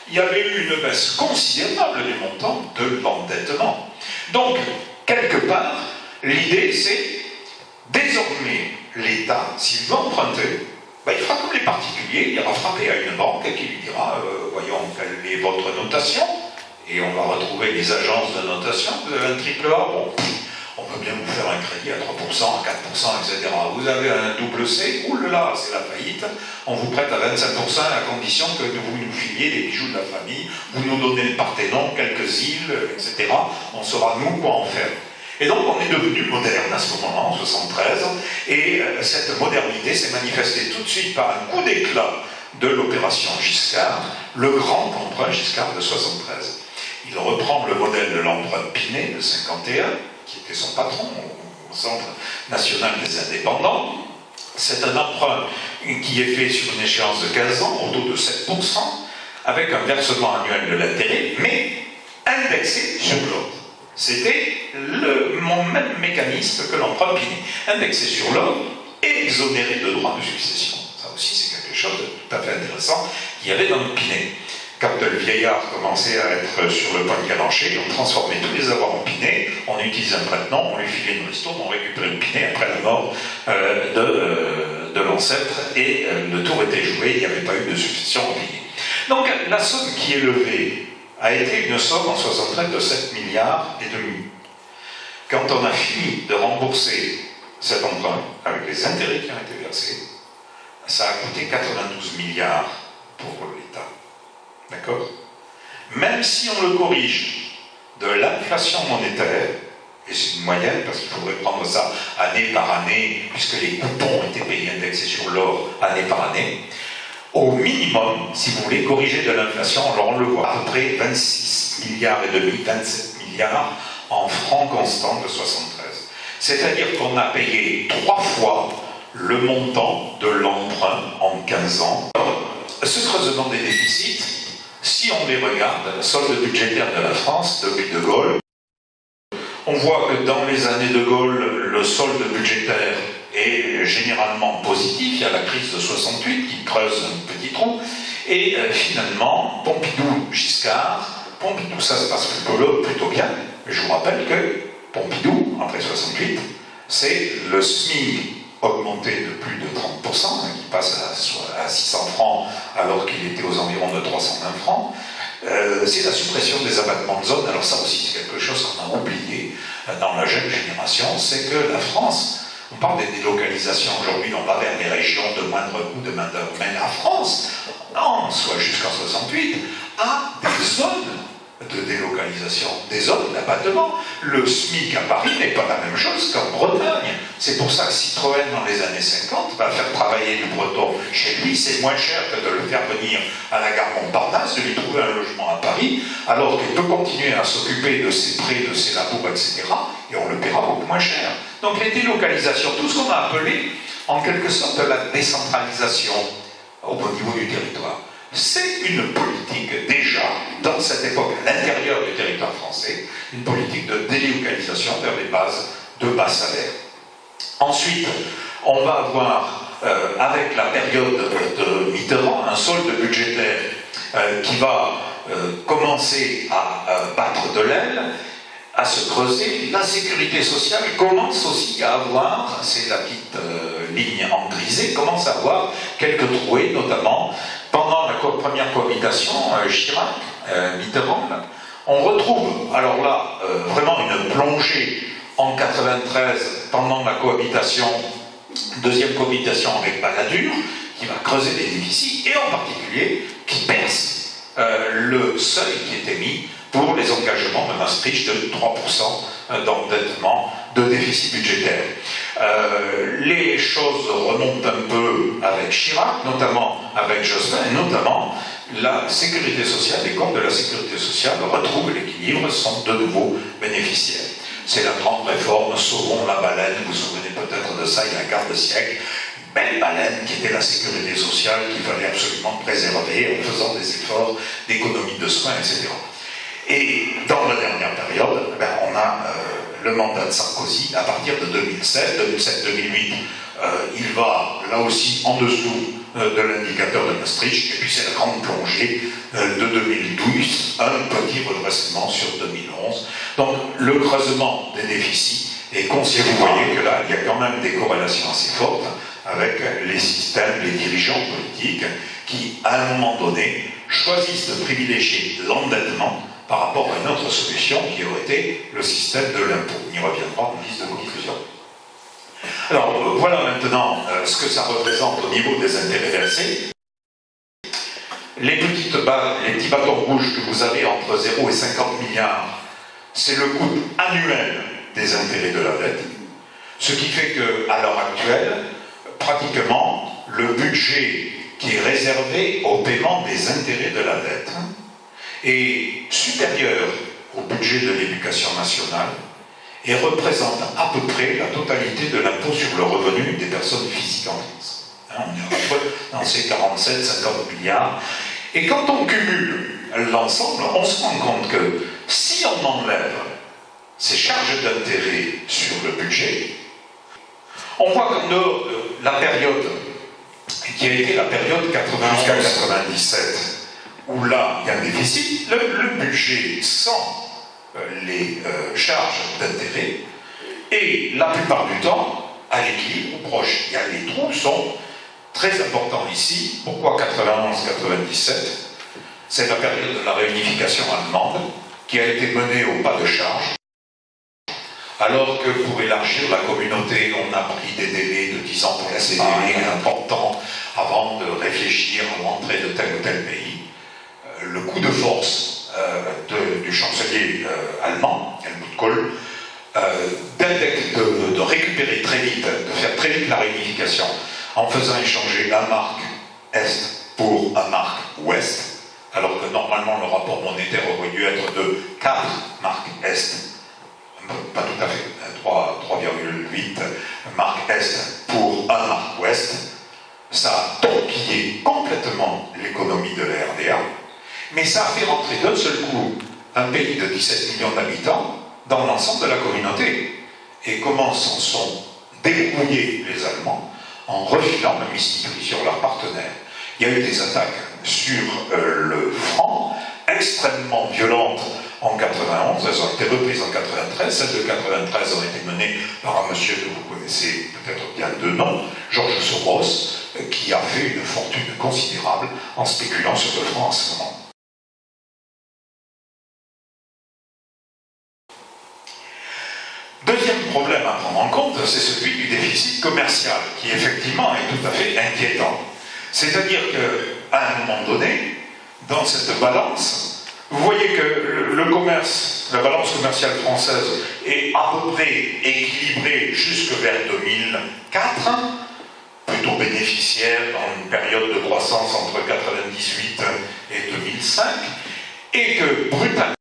il y avait eu une baisse considérable du montant de l'endettement. Donc, quelque part, l'idée c'est, désormais, l'État, s'il veut emprunter, ben, il fera comme les particuliers, il ira frapper à une banque qui lui dira, voyons, quelle est votre notation, et on va retrouver les agences de notation, vous avez un triple A, bon, on peut bien vous faire un crédit à 3%, à 4%, etc. Vous avez un double C, oulala, c'est la faillite, on vous prête à 25% à condition que vous nous filiez les bijoux de la famille, vous nous donnez le Parthénon, quelques îles, etc. On saura nous quoi en faire. Et donc on est devenu moderne à ce moment-là, en 73, et cette modernité s'est manifestée tout de suite par un coup d'éclat de l'opération Giscard, le grand emprunt Giscard de 73. Il reprend le modèle de l'emprunt Pinet de 51, qui était son patron au Centre national des indépendants. C'est un emprunt qui est fait sur une échéance de 15 ans, au taux de 7%, avec un versement annuel de l'intérêt, mais indexé sur l'ordre. C'était le même mécanisme que l'emprunt Pinet. Indexé sur l'ordre et exonéré de droits de succession. Ça aussi, c'est quelque chose de tout à fait intéressant qu'il y avait dans le Pinet. Quand le vieillard commençait à être sur le point de galancher, on transformait tous les avoirs en Pinet, on utilisait un prête-nom, on lui filait une ristourne, on récupérait le Pinet après la mort de l'ancêtre, et le tour était joué, il n'y avait pas eu de succession en Pinet. Donc la somme qui est levée a été une somme en 73 de 7 milliards et demi. Quand on a fini de rembourser cet emprunt, avec les intérêts qui ont été versés, ça a coûté 92 milliards pour l'État. D'accord? Même si on le corrige de l'inflation monétaire, et c'est une moyenne parce qu'il faudrait prendre ça année par année, puisque les coupons étaient payés indexés sur l'or année par année, au minimum, si vous voulez corriger de l'inflation, alors on le voit, à peu près 26 milliards et demi, 27 milliards en francs constants de 73. C'est-à-dire qu'on a payé 3 fois le montant de l'emprunt en 15 ans. Ce creusement des déficits, si on les regarde, le solde budgétaire de la France depuis De Gaulle, on voit que dans les années de Gaulle, le solde budgétaire est généralement positif. Il y a la crise de 68 qui creuse un petit trou. Et finalement, Pompidou-Giscard, Pompidou, ça se passe plutôt bien. Je vous rappelle que Pompidou, après 68, c'est le SMIC augmenté de plus de 30%, qui passe à 600 francs alors qu'il était aux environs de 320 francs. C'est la suppression des abattements de zone. Alors ça aussi, c'est quelque chose qu'on a oublié dans la jeune génération, c'est que la France, on parle des délocalisations aujourd'hui, on va vers des régions de moindre coût de main-d'œuvre, mais la France, non, soit jusqu'en 68, a des zones de délocalisation, des zones d'abattement. Le SMIC à Paris n'est pas la même chose qu'en Bretagne. C'est pour ça que Citroën, dans les années 50, va faire travailler le breton chez lui. C'est moins cher que de le faire venir à la gare Montparnasse, de lui trouver un logement à Paris, alors qu'il peut continuer à s'occuper de ses prés, de ses labours, etc. Et on le paiera beaucoup moins cher. Donc les délocalisations, tout ce qu'on a appelé, en quelque sorte, la décentralisation au niveau du territoire, c'est une politique déjà, dans cette époque, à l'intérieur du territoire français, une politique de délocalisation vers les bases de bas salaires. Ensuite, on va avoir, avec la période de Mitterrand, un solde budgétaire qui va commencer à battre de l'aile, à se creuser. La sécurité sociale commence aussi à avoir, c'est la petite ligne en grisé, commence à avoir quelques trouées, notamment pendant la première cohabitation Chirac, Mitterrand. On retrouve, alors là, vraiment une plongée en 93 pendant la cohabitation, deuxième cohabitation avec Balladur, qui va creuser les déficits, et en particulier qui perce le seuil qui était mis pour les engagements de Maastricht de 3% d'endettement, de déficit budgétaire. Les choses remontent un peu avec Chirac, notamment avec Jospin, et notamment la sécurité sociale, les comptes de la sécurité sociale retrouvent l'équilibre, sont de nouveau bénéficiaires. C'est la grande réforme, sauvons la baleine, vous vous souvenez peut-être de ça, il y a un quart de siècle, belle baleine qui était la sécurité sociale qu'il fallait absolument préserver en faisant des efforts d'économie de soins, etc. Et dans la dernière période, on a le mandat de Sarkozy à partir de 2007-2008. Il va là aussi en dessous de l'indicateur de Maastricht, et puis c'est la grande plongée de 2012, un petit redressement sur 2011. Donc le creusement des déficits est conscient. Vous voyez que là, il y a quand même des corrélations assez fortes avec les systèmes, les dirigeants politiques qui, à un moment donné, choisissent de privilégier l'endettement par rapport à une autre solution qui aurait été le système de l'impôt. On y reviendra en liste de conclusion. Alors, voilà maintenant ce que ça représente au niveau des intérêts versés. Les petits bâtons rouges que vous avez entre 0 et 50 milliards, c'est le coût annuel des intérêts de la dette. Ce qui fait qu'à l'heure actuelle, pratiquement, le budget qui est réservé au paiement des intérêts de la dette est supérieur au budget de l'éducation nationale et représente à peu près la totalité de l'impôt sur le revenu des personnes physiques en France. On est à peu près dans ces 47-50 milliards. Et quand on cumule l'ensemble, on se rend compte que si on enlève ces charges d'intérêt sur le budget, on voit qu'en dehors de la période qui a été la période 91 jusqu'à 97, où là, il y a un déficit, le budget sans les charges d'intérêt est la plupart du temps à l'équilibre ou proche. Les trous sont très importants ici. Pourquoi 91-97? C'est la période de la réunification allemande qui a été menée au pas de charge, alors que pour élargir la communauté, on a pris des délais de 10 ans pour laisser des délais importants avant de réfléchir à l'entrée de tel ou tel pays. Le coup de force du chancelier allemand, Helmut Kohl, de récupérer très vite, de faire très vite la réunification en faisant échanger un marque Est pour un marque Ouest, alors que normalement le rapport monétaire aurait dû être de 4 marques Est, pas tout à fait, 3,8 marques Est pour un marque Ouest. Ça a torpillé complètement l'économie de la RDA, mais ça a fait rentrer d'un seul coup un pays de 17 millions d'habitants dans l'ensemble de la communauté. Et comment s'en sont débrouillés les Allemands en refilant la mystique sur leurs partenaires. Il y a eu des attaques sur le franc, extrêmement violentes en 91, elles ont été reprises en 93, celles de 93 ont été menées par un monsieur que vous connaissez peut-être bien de nom, Georges Soros, qui a fait une fortune considérable en spéculant sur le franc en ce moment. Deuxième problème à prendre en compte, c'est celui du déficit commercial, qui effectivement est tout à fait inquiétant. C'est-à-dire qu'à un moment donné, dans cette balance, vous voyez que le commerce, la balance commerciale française est à peu près équilibrée jusque vers 2004, plutôt bénéficiaire dans une période de croissance entre 1998 et 2005, et que brutalement,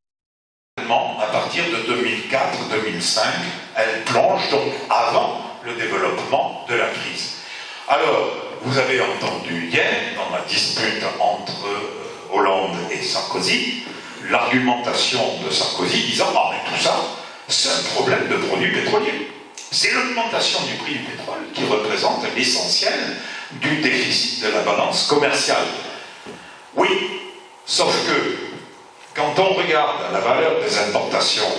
à partir de 2004-2005, elle plonge donc avant le développement de la crise. Alors, vous avez entendu hier, dans la dispute entre Hollande et Sarkozy, l'argumentation de Sarkozy disant « Ah, mais tout ça, c'est un problème de produits pétroliers. C'est l'augmentation du prix du pétrole qui représente l'essentiel du déficit de la balance commerciale. » Oui, sauf que quand on regarde la valeur des importations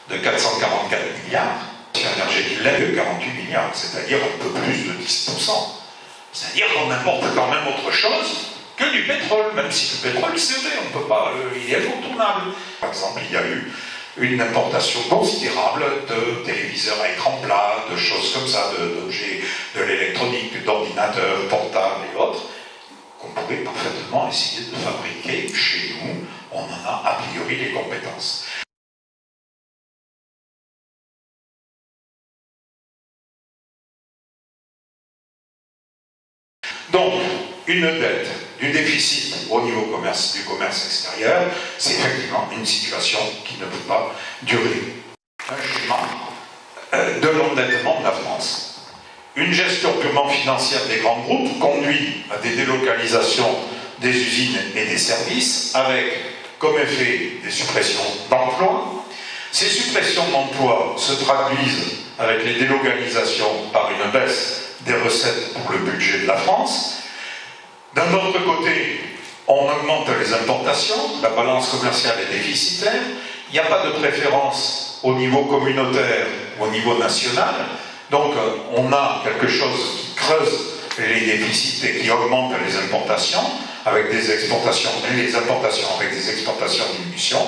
de 444 milliards, l'énergie lève de 48 milliards, c'est-à-dire un peu plus de 10%. C'est-à-dire qu'on importe quand même autre chose que du pétrole, même si le pétrole, c'est vrai, on peut pas, il est incontournable. Par exemple, il y a eu une importation considérable de téléviseurs à écran plat, de choses comme ça, d'objets de l'électronique, d'ordinateurs portables et autres, qu'on pourrait parfaitement essayer de fabriquer chez nous. On en a a priori les compétences. Donc, une dette, du déficit au niveau du commerce extérieur, c'est effectivement une situation qui ne peut pas durer. Un schéma de l'endettement de la France. Une gestion purement financière des grands groupes conduit à des délocalisations des usines et des services, avec comme effet des suppressions d'emplois. Ces suppressions d'emplois se traduisent avec les délocalisations par une baisse des recettes pour le budget de la France. D'un autre côté, on augmente les importations, la balance commerciale est déficitaire, il n'y a pas de préférence au niveau communautaire ou au niveau national, donc on a quelque chose qui creuse les déficits et qui augmente les importations, avec des exportations, et les importations avec des exportations en diminution,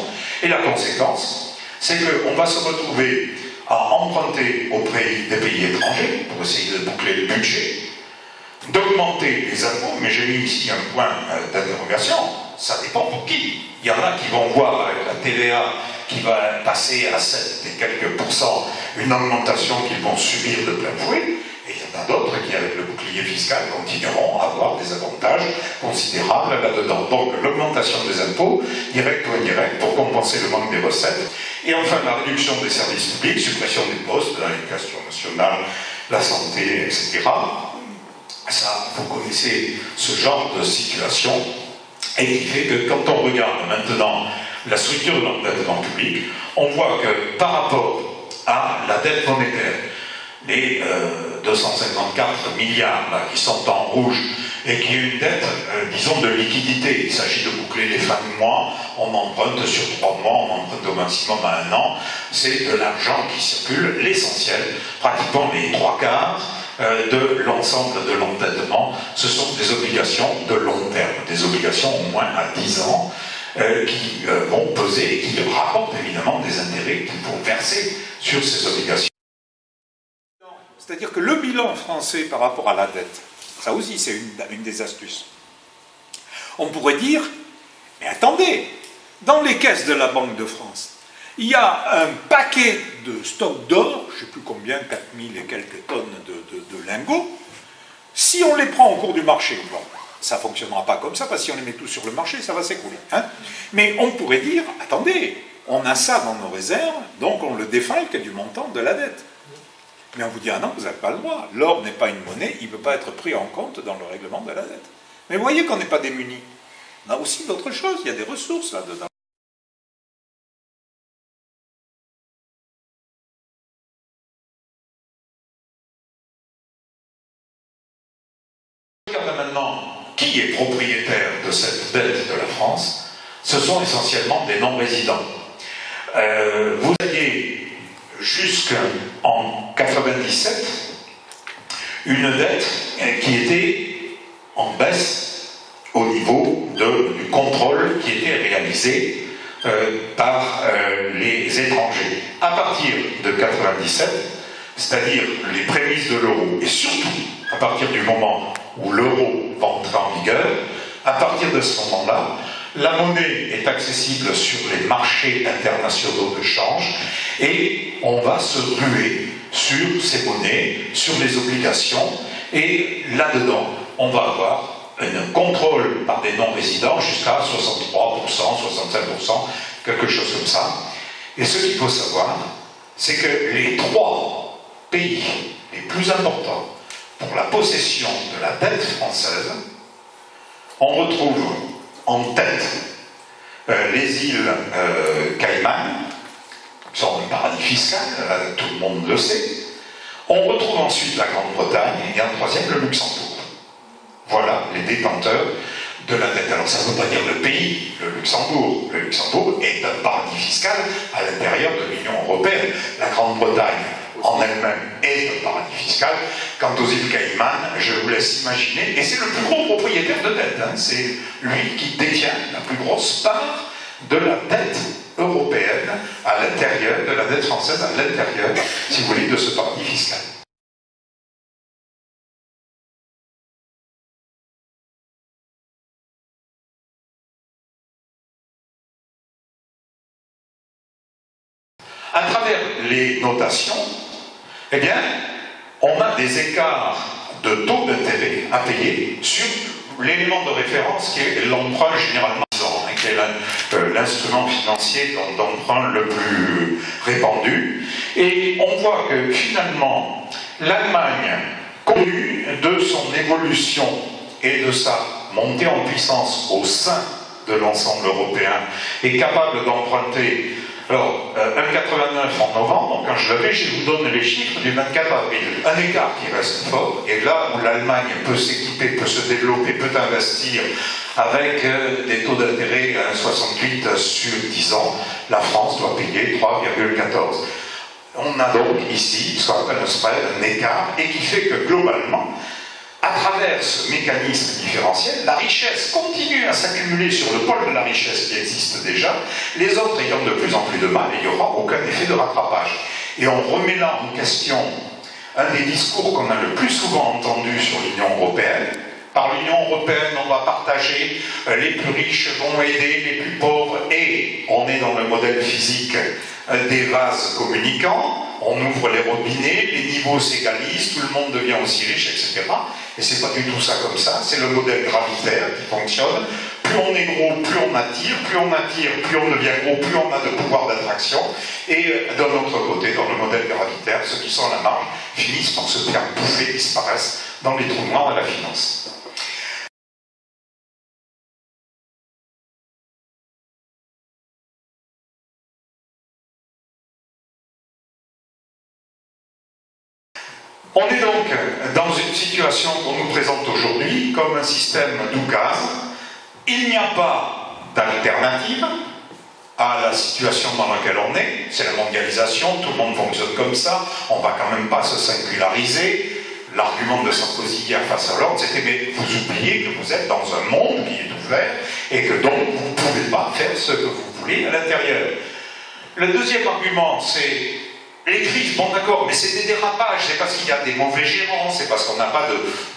et la conséquence, c'est qu'on va se retrouver à emprunter auprès des pays étrangers pour essayer de boucler le budget, d'augmenter les impôts, mais j'ai mis ici un point d'interrogation, ça dépend pour qui. Il y en a qui vont voir avec la TVA qui va passer à 7 et quelques pourcents, une augmentation qu'ils vont subir de plein fouet, et il y en a d'autres qui, avec le bouclier fiscal, continueront à avoir des avantages considérables là-dedans. Donc l'augmentation des impôts, direct ou indirect, pour compenser le manque des recettes. Et enfin la réduction des services publics, suppression des postes, l'éducation nationale, la santé, etc. Ça, vous connaissez ce genre de situation. et qui fait que quand on regarde maintenant la structure de l'endettement public, on voit que par rapport à la dette monétaire, les 254 milliards là, qui sont en rouge, et qui est une dette, disons, de liquidité. Il s'agit de boucler les fins de mois, on emprunte sur 3 mois, on emprunte au maximum à 1 an. C'est de l'argent qui circule, l'essentiel, pratiquement les 3/4 de l'ensemble de l'endettement. Ce sont des obligations de long terme, des obligations au moins à 10 ans, qui vont peser et qui rapportent évidemment des intérêts qu'il faut verser sur ces obligations. C'est-à-dire que le bilan français par rapport à la dette, ça aussi c'est une des astuces. On pourrait dire, mais attendez, dans les caisses de la Banque de France, il y a un paquet de stocks d'or, je ne sais plus combien, 4000 et quelques tonnes de lingots. Si on les prend au cours du marché, bon, ça ne fonctionnera pas comme ça, parce que si on les met tous sur le marché, ça va s'écrouler. Hein. Mais on pourrait dire, attendez, on a ça dans nos réserves, donc on le défalque du montant de la dette. Mais on vous dit, ah non, vous n'avez pas le droit. L'or n'est pas une monnaie, il ne peut pas être pris en compte dans le règlement de la dette. Mais vous voyez qu'on n'est pas démunis. On a aussi d'autres choses, il y a des ressources là-dedans. Regardez maintenant qui est propriétaire de cette dette de la France. Ce sont essentiellement des non-résidents. Vous aviez jusqu'en 97 une dette qui était en baisse au niveau du contrôle qui était réalisé par les étrangers. À partir de 97, c'est-à-dire les prémices de l'euro, et surtout à partir du moment où l'euro va entrer en vigueur, à partir de ce moment-là, la monnaie est accessible sur les marchés internationaux de change et on va se ruer sur ces monnaies, sur les obligations, et là-dedans, on va avoir un contrôle par des non-résidents jusqu'à 63%, 65%, quelque chose comme ça. Et ce qu'il faut savoir, c'est que les 3 pays les plus importants pour la possession de la dette française, on retrouve en tête les îles Caïmans, qui sont un paradis fiscal, tout le monde le sait. On retrouve ensuite la Grande-Bretagne et en troisième le Luxembourg. Voilà les détenteurs de la dette. Alors ça ne veut pas dire le pays, le Luxembourg. Le Luxembourg est un paradis fiscal à l'intérieur de l'Union européenne. La Grande-Bretagne en elle-même est un paradis fiscal. Quant aux îles Caïmans, je vous laisse imaginer, et c'est le plus gros propriétaire de dette, hein, c'est lui qui détient la plus grosse part de la dette européenne à l'intérieur, de la dette française à l'intérieur, si vous voulez, de ce paradis fiscal. À travers les notations, eh bien, on a des écarts de taux d'intérêt à payer sur l'élément de référence qui est l'emprunt généralement qui est l'instrument financier d'emprunt le plus répandu. Et on voit que finalement, l'Allemagne, compte tenu de son évolution et de sa montée en puissance au sein de l'ensemble européen, est capable d'emprunter. Alors, 1,89 en novembre, quand je l'avais, je vous donne les chiffres du 24 avril. Un écart qui reste fort, et là où l'Allemagne peut s'équiper, peut se développer, peut investir avec des taux d'intérêt à 1,68 sur 10 ans, la France doit payer 3,14. On a donc ici ce qu'on appelle un spread, un écart, et qui fait que globalement, à travers ce mécanisme différentiel, la richesse continue à s'accumuler sur le pôle de la richesse qui existe déjà, les autres ayant de plus en plus de mal, et il n'y aura aucun effet de rattrapage. Et on remet là en question un des discours qu'on a le plus souvent entendu sur l'Union européenne. Par l'Union européenne, on va partager, les plus riches vont aider les plus pauvres, et on est dans le modèle physique des vases communicants, on ouvre les robinets, les niveaux s'égalisent, tout le monde devient aussi riche, etc. Et c'est pas du tout ça comme ça, c'est le modèle gravitaire qui fonctionne. Plus on est gros, plus on attire, plus on devient gros, plus on a de pouvoir d'attraction. Et d'un autre côté, dans le modèle gravitaire, ceux qui sont à la marge finissent par se faire bouffer, disparaissent dans les trous noirs de la finance. On est donc dans une situation qu'on nous présente aujourd'hui comme un système d'oukase. Il n'y a pas d'alternative à la situation dans laquelle on est. C'est la mondialisation, tout le monde fonctionne comme ça, on ne va quand même pas se singulariser. L'argument de Sarkozy hier face à Hollande, c'était mais vous oubliez que vous êtes dans un monde qui est ouvert et que donc vous ne pouvez pas faire ce que vous voulez à l'intérieur. Le deuxième argument, c'est les crises, bon d'accord, mais c'est des dérapages, c'est parce qu'il y a des mauvais gérants, c'est parce qu'on n'a pas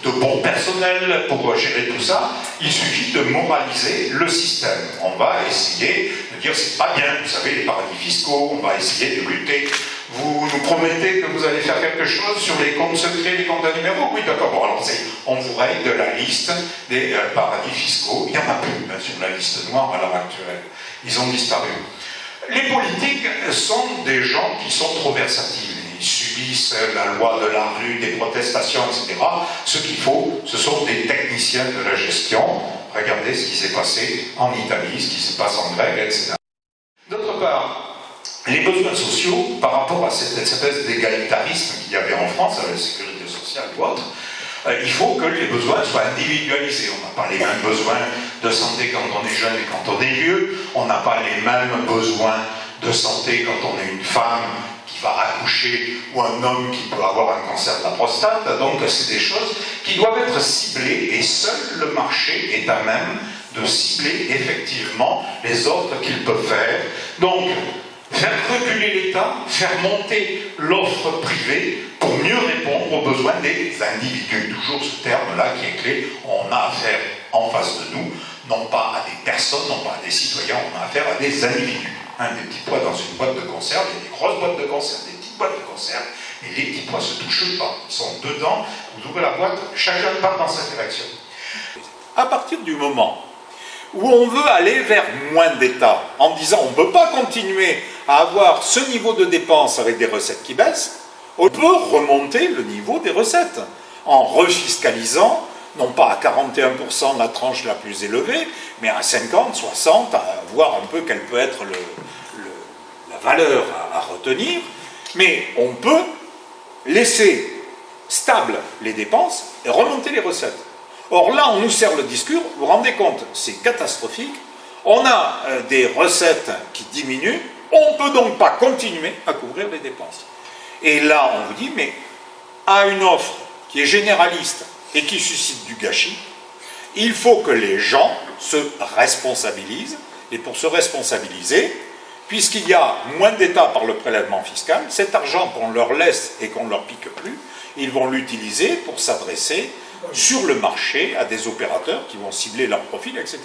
de bon personnel pour gérer tout ça. Il suffit de moraliser le système. On va essayer de dire c'est pas bien, vous savez, les paradis fiscaux, on va essayer de lutter. Vous nous promettez que vous allez faire quelque chose sur les comptes secrets, les comptes à numéro? Oui, d'accord, bon alors on vous règle de la liste des paradis fiscaux. Il n'y en a plus sur la liste noire à l'heure actuelle. Ils ont disparu. Les politiques sont des gens qui sont trop versatiles. Ils subissent la loi de la rue, des protestations, etc. Ce qu'il faut, ce sont des techniciens de la gestion. Regardez ce qui s'est passé en Italie, ce qui se passe en Grèce, etc. D'autre part, les besoins sociaux, par rapport à cette espèce d'égalitarisme qu'il y avait en France, à la sécurité sociale ou autre, il faut que les besoins soient individualisés. On n'a pas les mêmes besoins de santé quand on est jeune et quand on est vieux. On n'a pas les mêmes besoins de santé quand on est une femme qui va accoucher ou un homme qui peut avoir un cancer de la prostate. Donc c'est des choses qui doivent être ciblées et seul le marché est à même de cibler effectivement les offres qu'il peut faire. Donc faire reculer l'État, faire monter l'offre privée pour mieux répondre aux besoins des individus. Toujours ce terme-là qui est clé. On a affaire en face de nous, non pas à des personnes, non pas à des citoyens, on a affaire à des individus. Des petits pois dans une boîte de conserve, il y a des grosses boîtes de conserve, des petites boîtes de conserve, et les petits pois se touchent pas. Ils sont dedans, vous ouvrez la boîte, chacun part dans sa direction. À partir du moment où on veut aller vers moins d'État, en disant on ne peut pas continuer à avoir ce niveau de dépenses avec des recettes qui baissent, on peut remonter le niveau des recettes en refiscalisant, non pas à 41% la tranche la plus élevée, mais à 50, 60, à voir un peu quelle peut être la valeur à retenir, mais on peut laisser stable les dépenses et remonter les recettes. Or là, on nous sert le discours, vous vous rendez compte, c'est catastrophique, on a des recettes qui diminuent, on ne peut donc pas continuer à couvrir les dépenses. Et là, on vous dit, mais à une offre qui est généraliste et qui suscite du gâchis, il faut que les gens se responsabilisent, et pour se responsabiliser, puisqu'il y a moins d'État par le prélèvement fiscal, cet argent qu'on leur laisse et qu'on ne leur pique plus, ils vont l'utiliser pour s'adresser sur le marché à des opérateurs qui vont cibler leur profil, etc.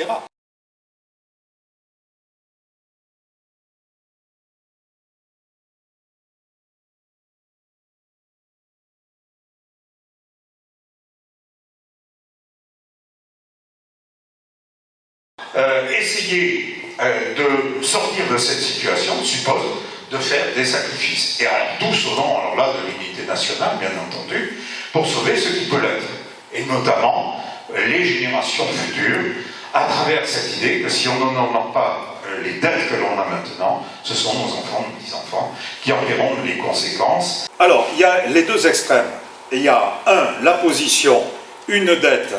Essayer de sortir de cette situation suppose de faire des sacrifices. Et alors tous au nom, alors là, de l'unité nationale, bien entendu, pour sauver ce qui peut l'être. Et notamment les générations futures, à travers cette idée que si on n'en a pas les dettes que l'on a maintenant, ce sont nos enfants, nos petits-enfants, qui en paieront les conséquences. Alors, il y a les deux extrêmes. Il y a la position, une dette,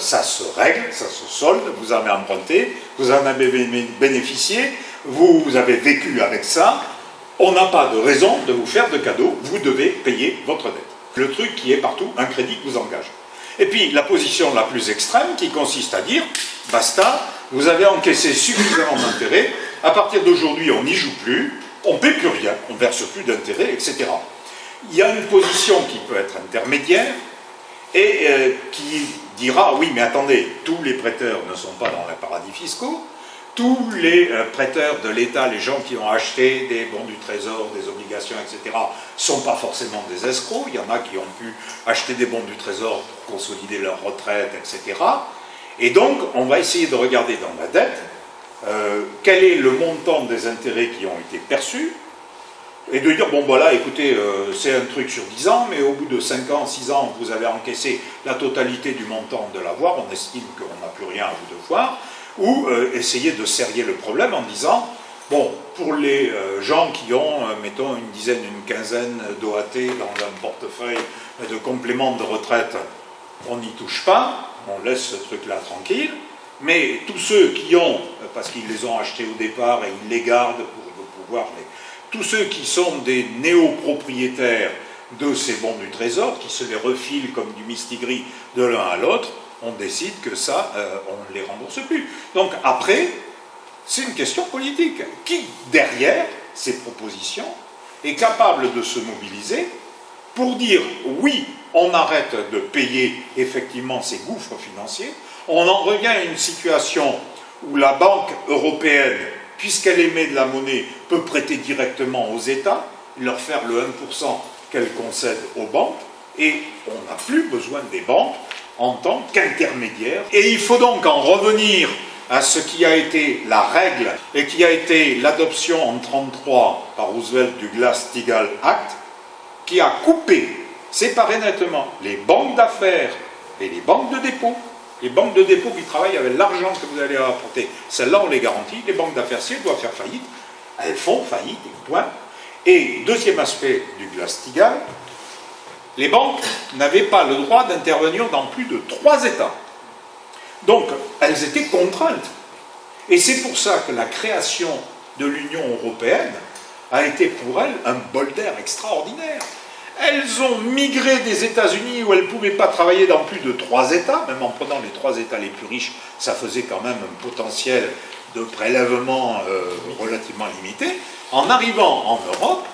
ça se règle, ça se solde, vous en avez emprunté, vous en avez bénéficié, vous avez vécu avec ça, on n'a pas de raison de vous faire de cadeaux, vous devez payer votre dette. Le truc qui est partout, un crédit qui vous engage. Et puis la position la plus extrême qui consiste à dire, basta, vous avez encaissé suffisamment d'intérêts, à partir d'aujourd'hui on n'y joue plus, on ne paie plus rien, on ne verse plus d'intérêts, etc. Il y a une position qui peut être intermédiaire, et qui dira, oui mais attendez, tous les prêteurs ne sont pas dans les paradis fiscaux, tous les prêteurs de l'État, les gens qui ont acheté des bons du trésor, des obligations, etc., ne sont pas forcément des escrocs, il y en a qui ont pu acheter des bons du trésor pour consolider leur retraite, etc. Et donc, on va essayer de regarder dans la dette, quel est le montant des intérêts qui ont été perçus, et de dire, bon voilà, écoutez, c'est un truc sur 10 ans, mais au bout de 5 ans, 6 ans, vous avez encaissé la totalité du montant de l'avoir, on estime qu'on n'a plus rien à vous devoir, ou essayer de serrer le problème en disant, Bon, pour les gens qui ont, mettons, une dizaine, une quinzaine d'OAT dans leur portefeuille de compléments de retraite, on n'y touche pas, on laisse ce truc-là tranquille. Mais tous ceux qui ont, parce qu'ils les ont achetés au départ et ils les gardent pour pouvoir tous ceux qui sont des néo-propriétaires de ces bons du Trésor, qui se les refilent comme du mistigris de l'un à l'autre, on décide que ça, on ne les rembourse plus. Donc après, c'est une question politique. Qui, derrière ces propositions, est capable de se mobiliser pour dire oui, on arrête de payer effectivement ces gouffres financiers, on en revient à une situation où la Banque européenne, puisqu'elle émet de la monnaie, peut prêter directement aux États, leur faire le 1% qu'elle concède aux banques, et on n'a plus besoin des banques en tant qu'intermédiaires. Et il faut donc en revenir à ce qui a été la règle et qui a été l'adoption en 1933 par Roosevelt du Glass-Steagall Act, qui a coupé, séparé nettement, les banques d'affaires et les banques de dépôt. Les banques de dépôt qui travaillent avec l'argent que vous allez apporter, celles-là on les garantit. Les banques d'affaires, si elles doivent faire faillite, elles font faillite, et point. Et deuxième aspect du Glass-Steagall, les banques n'avaient pas le droit d'intervenir dans plus de 3 États. Donc, elles étaient contraintes. Et c'est pour ça que la création de l'Union européenne a été pour elles un bol d'air extraordinaire. Elles ont migré des États-Unis où elles ne pouvaient pas travailler dans plus de 3 États, même en prenant les 3 États les plus riches, ça faisait quand même un potentiel de prélèvement relativement limité. En arrivant en Europe,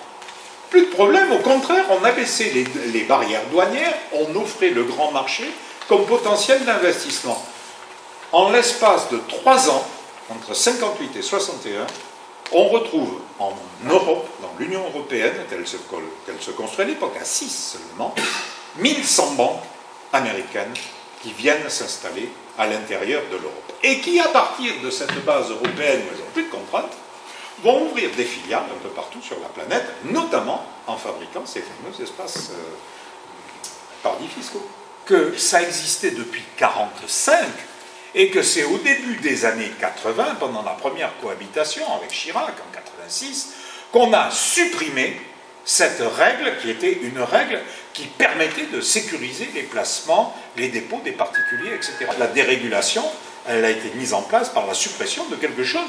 plus de problème, au contraire, on abaissait les barrières douanières, on offrait le grand marché comme potentiel d'investissement. En l'espace de 3 ans, entre 58 et 61, on retrouve en Europe, dans l'Union européenne, telle se construit à l'époque, à 6 seulement, 1100 banques américaines qui viennent s'installer à l'intérieur de l'Europe. Et qui, à partir de cette base européenne où elles n'ont plus de contraintes, vont ouvrir des filiales un peu partout sur la planète, notamment en fabriquant ces fameux espaces paradis fiscaux. Que ça existait depuis 1945, et que c'est au début des années 80, pendant la première cohabitation avec Chirac en 86, qu'on a supprimé cette règle qui était une règle qui permettait de sécuriser les placements, les dépôts des particuliers, etc. La dérégulation, elle a été mise en place par la suppression de quelque chose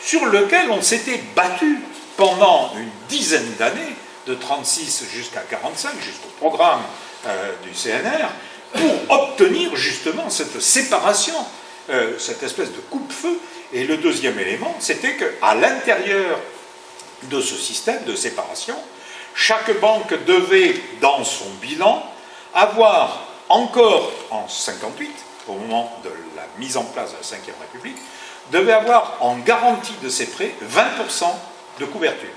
sur lequel on s'était battu pendant une dizaine d'années, de 36 jusqu'à 45, jusqu'au programme du CNR, pour obtenir justement cette séparation, cette espèce de coupe-feu. Et le deuxième élément, c'était qu'à l'intérieur de ce système de séparation, chaque banque devait, dans son bilan, avoir encore en 58, au moment de la mise en place de la Ve République, devait avoir en garantie de ses prêts 20% de couverture.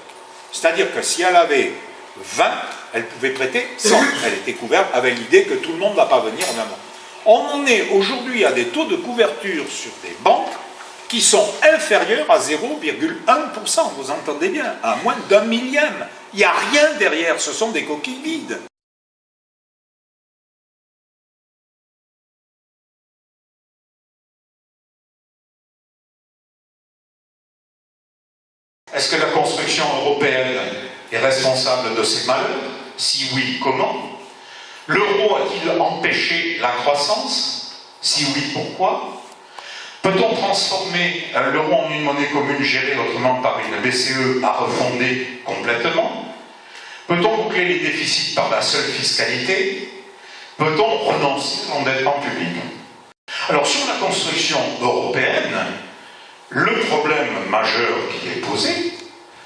C'est-à-dire que si elle avait 20, elle pouvait prêter 100. Elle était couverte avec l'idée que tout le monde ne va pas venir en même temps. On en est aujourd'hui à des taux de couverture sur des banques qui sont inférieurs à 0,1%. Vous entendez bien, à moins d'1 millième. Il n'y a rien derrière, ce sont des coquilles vides. Est-ce que la construction européenne est responsable de ces malheurs? Si oui, comment? L'euro a-t-il empêché la croissance? Si oui, pourquoi? Peut-on transformer l'euro en une monnaie commune gérée autrement par une BCE à refonder complètement? Peut-on boucler les déficits par la seule fiscalité? Peut-on renoncer à l'endettement public? Alors sur la construction européenne, le problème majeur qui est posé,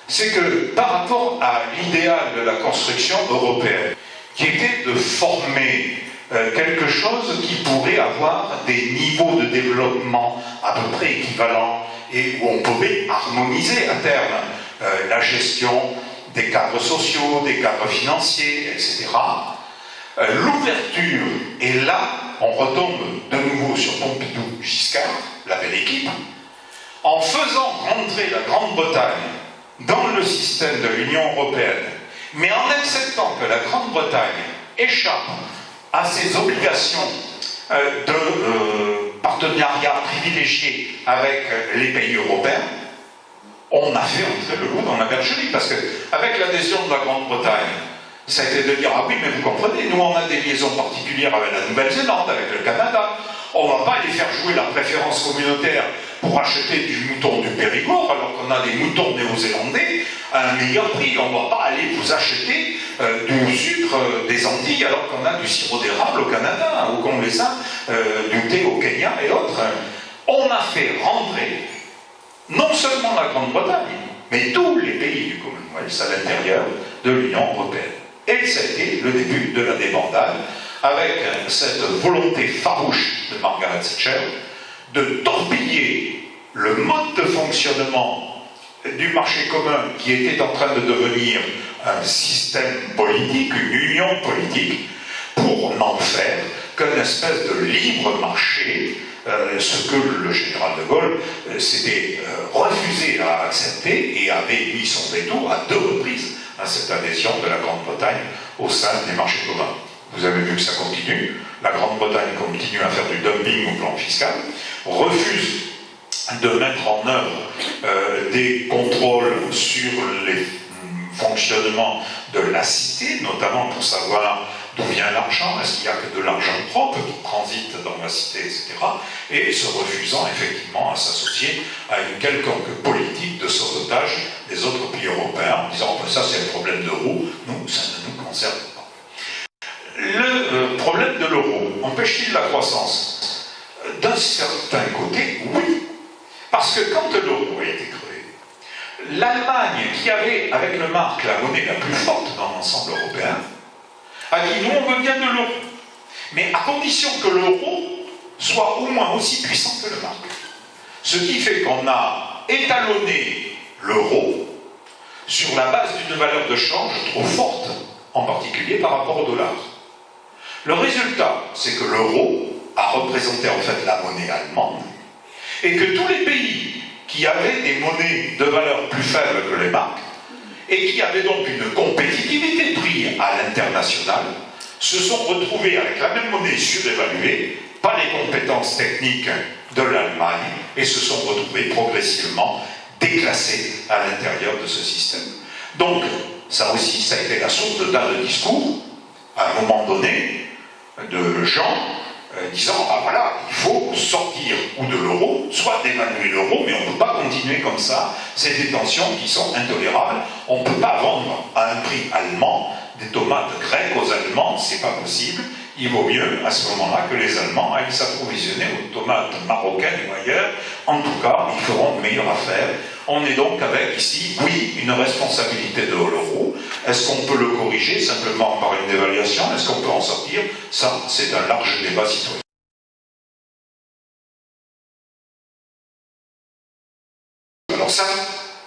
c'est que par rapport à l'idéal de la construction européenne, qui était de former quelque chose qui pourrait avoir des niveaux de développement à peu près équivalents et où on pourrait harmoniser à terme la gestion des cadres sociaux, des cadres financiers, etc. L'ouverture, et là on retombe de nouveau sur Pompidou-Giscard, la belle équipe, en faisant rentrer la Grande-Bretagne dans le système de l'Union européenne, mais en acceptant que la Grande-Bretagne échappe à ses obligations de partenariat privilégié avec les pays européens, on a fait entrer le loup dans la bergerie, parce qu'avec l'adhésion de la Grande-Bretagne, ça a été de dire, ah oui, mais vous comprenez, nous on a des liaisons particulières avec la Nouvelle-Zélande, avec le Canada, on ne va pas aller faire jouer la préférence communautaire pour acheter du mouton du Périgord, alors qu'on a des moutons néo-zélandais à un meilleur prix. On ne va pas aller vous acheter du sucre des Antilles, alors qu'on a du sirop d'érable au Canada, ou qu'on les a du thé au Kenya et autres. On a fait rentrer non seulement la Grande-Bretagne, mais tous les pays du Commonwealth à l'intérieur de l'Union européenne. Et ça a été le début de la débandade, avec cette volonté farouche de Margaret Thatcher de torpiller le mode de fonctionnement du marché commun qui était en train de devenir un système politique, une union politique, pour n'en faire qu'une espèce de libre marché, ce que le général de Gaulle s'était refusé à accepter et avait mis son veto à 2 reprises à cette adhésion de la Grande-Bretagne au sein des marchés communs. Vous avez vu que ça continue. La Grande-Bretagne continue à faire du dumping au plan fiscal, refuse de mettre en œuvre des contrôles sur les fonctionnements de la cité, notamment pour savoir d'où vient l'argent, est-ce qu'il n'y a que de l'argent propre qui transite dans la cité, etc. Et se refusant effectivement à s'associer à une quelconque politique de sauvetage des autres pays européens, en disant ça c'est un problème d'euro, nous ça ne nous concerne pas. Le problème de l'euro empêche-t-il la croissance? D'un certain côté, oui. Parce que quand l'euro a été créé, l'Allemagne, qui avait avec le mark la monnaie la plus forte dans l'ensemble européen, a dit nous on veut bien de l'euro, mais à condition que l'euro soit au moins aussi puissant que le mark. Ce qui fait qu'on a étalonné l'euro sur la base d'une valeur de change trop forte, en particulier par rapport au dollar. Le résultat, c'est que l'euro a représenté en fait la monnaie allemande, et que tous les pays qui avaient des monnaies de valeur plus faible que les marques, et qui avaient donc une compétitivité de prix à l'international, se sont retrouvés avec la même monnaie surévaluée, pas les compétences techniques de l'Allemagne, et se sont retrouvés progressivement déclassés à l'intérieur de ce système. Donc, ça aussi, ça a été la source de tas de discours, à un moment donné, de gens disant, ah voilà, il faut sortir ou de l'euro, soit d'évaluer l'euro, mais on ne peut pas continuer comme ça, c'est des tensions qui sont intolérables, on ne peut pas vendre à un prix allemand des tomates grecques aux Allemands, c'est pas possible, il vaut mieux à ce moment-là que les Allemands aillent s'approvisionner aux tomates marocaines ou ailleurs, en tout cas, ils feront de meilleures affaires. On est donc avec ici, oui, une responsabilité de l'euro. Est-ce qu'on peut le corriger simplement par une dévaluation? Est-ce qu'on peut en sortir? Ça, c'est un large débat citoyen. Alors ça,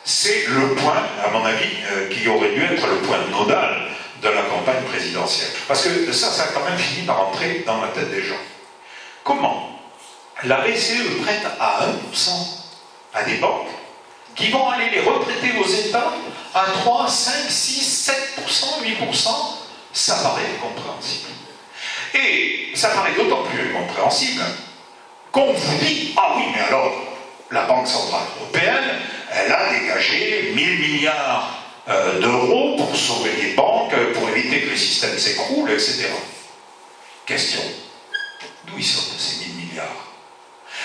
c'est le point, à mon avis, qui aurait dû être le point nodal de la campagne présidentielle. Parce que ça a quand même fini par entrer dans la tête des gens. Comment la BCE prête à 1% à des banques qui vont aller les reprêter aux États à 3, 5, 6, 7%, 8%, ça paraît incompréhensible. Et ça paraît d'autant plus incompréhensible qu'on vous dit, ah oui, mais alors, la Banque Centrale Européenne, elle a dégagé 1000 milliards d'euros pour sauver les banques, pour éviter que le système s'écroule, etc. Question, d'où ils sortent ces 1000 milliards?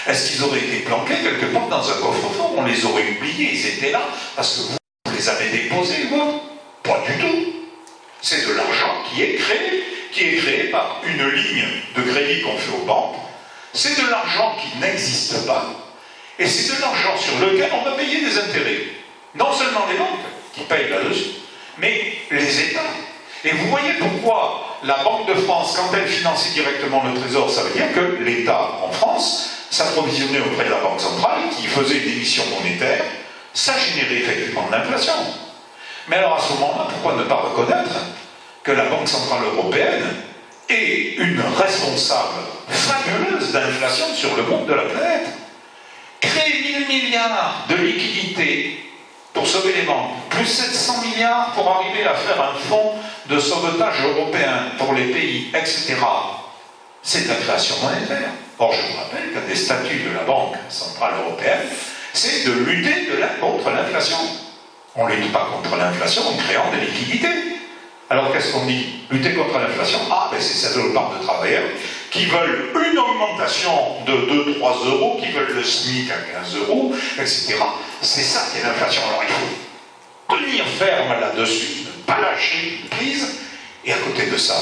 Est-ce qu'ils auraient été planqués quelque part dans un coffre-fort? On les aurait oubliés, ils étaient là, parce que vous les avez déposés, vous? Pas du tout. C'est de l'argent qui est créé par une ligne de crédit qu'on fait aux banques. C'est de l'argent qui n'existe pas, et c'est de l'argent sur lequel on va payer des intérêts. Non seulement les banques qui payent là-dessus, mais les États. Et vous voyez pourquoi la Banque de France, quand elle finançait directement le Trésor, ça veut dire que l'État en France s'approvisionnait auprès de la Banque centrale, qui faisait une émission monétaire, ça générait effectivement de l'inflation. Mais alors à ce moment-là, pourquoi ne pas reconnaître que la Banque centrale européenne est une responsable fabuleuse d'inflation sur le monde de la planète? Créer 1000 milliards de liquidités pour sauver les banques, plus 700 milliards pour arriver à faire un fonds de sauvetage européen pour les pays, etc. C'est de la création monétaire. Or, je vous rappelle qu'un des statuts de la Banque centrale européenne, c'est de lutter contre l'inflation. On ne lutte pas contre l'inflation en créant des liquidités. Alors qu'est-ce qu'on dit? Lutter contre l'inflation, ah ben c'est cette part de travailleurs qui veulent une augmentation de 2-3 euros, qui veulent le SMIC à 15 euros, etc. C'est ça qui est l'inflation. Alors il faut tenir ferme là-dessus, ne pas lâcher prise, et à côté de ça,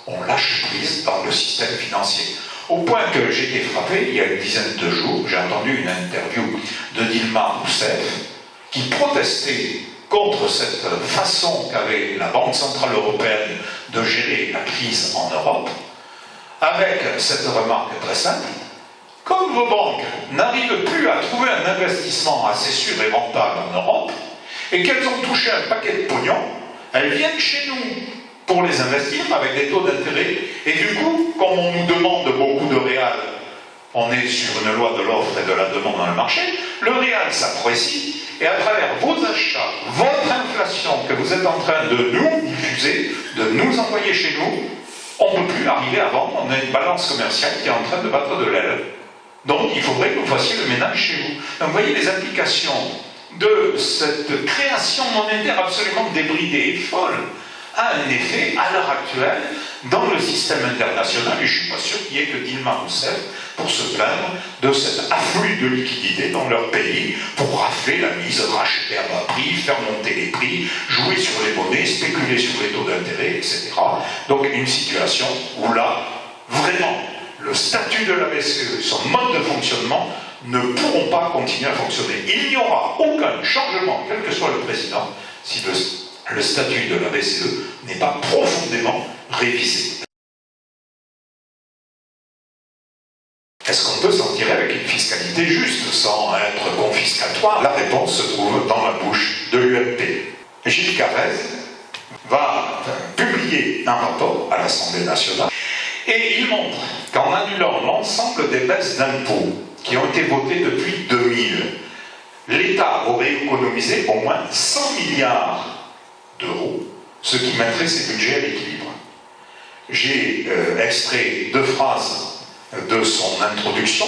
on lâche prise dans le système financier. Au point que j'ai été frappé, il y a une dizaine de jours, j'ai entendu une interview de Dilma Rousseff qui protestait contre cette façon qu'avait la Banque Centrale Européenne de gérer la crise en Europe, avec cette remarque très simple: comme vos banques n'arrivent plus à trouver un investissement assez sûr et rentable en Europe, et qu'elles ont touché un paquet de pognon, elles viennent chez nous pour les investir avec des taux d'intérêt. Et du coup, comme on nous demande beaucoup de réal, on est sur une loi de l'offre et de la demande dans le marché, le réal s'apprécie, et à travers vos achats, votre inflation que vous êtes en train de nous diffuser, de nous envoyer chez nous, on ne peut plus arriver à vendre, on a une balance commerciale qui est en train de battre de l'aile. Donc il faudrait que vous fassiez le ménage chez vous. Donc vous voyez les implications de cette création monétaire absolument débridée et folle a un effet, à l'heure actuelle, dans le système international, et je ne suis pas sûr qu'il y ait que Dilma Rousseff pour se plaindre de cet afflux de liquidités dans leur pays, pour rafler la mise, racheter à bas prix, faire monter les prix, jouer sur les monnaies, spéculer sur les taux d'intérêt, etc. Donc une situation où là, vraiment, le statut de la BCE, son mode de fonctionnement, ne pourront pas continuer à fonctionner. Il n'y aura aucun changement, quel que soit le président, si le statut de la BCE n'est pas profondément révisé. Est-ce qu'on peut s'en tirer avec une fiscalité juste, sans être confiscatoire? La réponse se trouve dans la bouche de l'UMP. Gilles Carrez va publier un rapport à l'Assemblée nationale et il montre qu'en annulant l'ensemble des baisses d'impôts qui ont été votées depuis 2000, l'État aurait économisé au moins 100 milliards d'euros, ce qui mettrait ses budgets à l'équilibre. J'ai extrait 2 phrases de son introduction.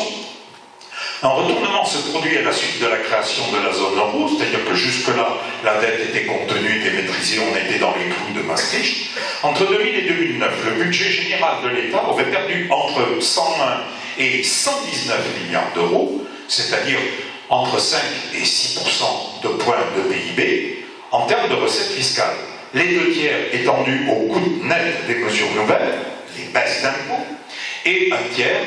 Un retournement se produit à la suite de la création de la zone euro, c'est-à-dire que jusque-là, la dette était contenue, était maîtrisée, on était dans les clous de Maastricht. Entre 2000 et 2009, le budget général de l'État aurait perdu entre 101 et 119 milliards d'euros, c'est-à-dire entre 5 et 6% de points de PIB, en termes de recettes fiscales. Les 2 tiers étant dus au coût net des mesures nouvelles, les baisses d'impôts, et un tiers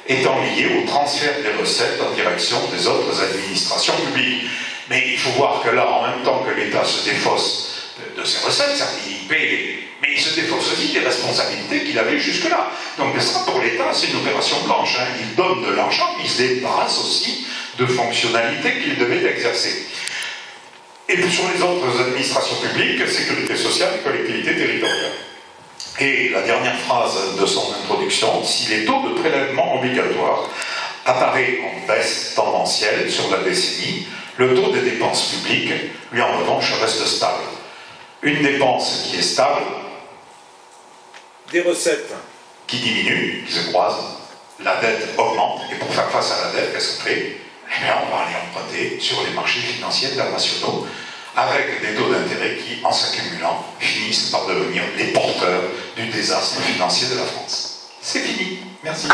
étant lié au transfert des recettes en direction des autres administrations publiques. Mais il faut voir que là, en même temps que l'État se défausse de ses recettes, il paye, mais il se défausse aussi des responsabilités qu'il avait jusque-là. Donc ça, pour l'État, c'est une opération blanche. Il donne de l'argent, mais il se débarrasse aussi de fonctionnalités qu'il devait exercer. Et puis sur les autres administrations publiques, sécurité sociale et collectivités territoriales. Et la dernière phrase de son introduction: si les taux de prélèvement obligatoires apparaît en baisse tendancielle sur la décennie, le taux des dépenses publiques, lui en revanche, reste stable. Une dépense qui est stable, des recettes qui diminuent, qui se croisent, la dette augmente, et pour faire face à la dette, qu'est-ce qu'on fait? Eh bien, on va aller emprunter sur les marchés financiers internationaux, avec des taux d'intérêt qui, en s'accumulant, finissent par devenir les porteurs du désastre financier de la France. C'est fini. Merci.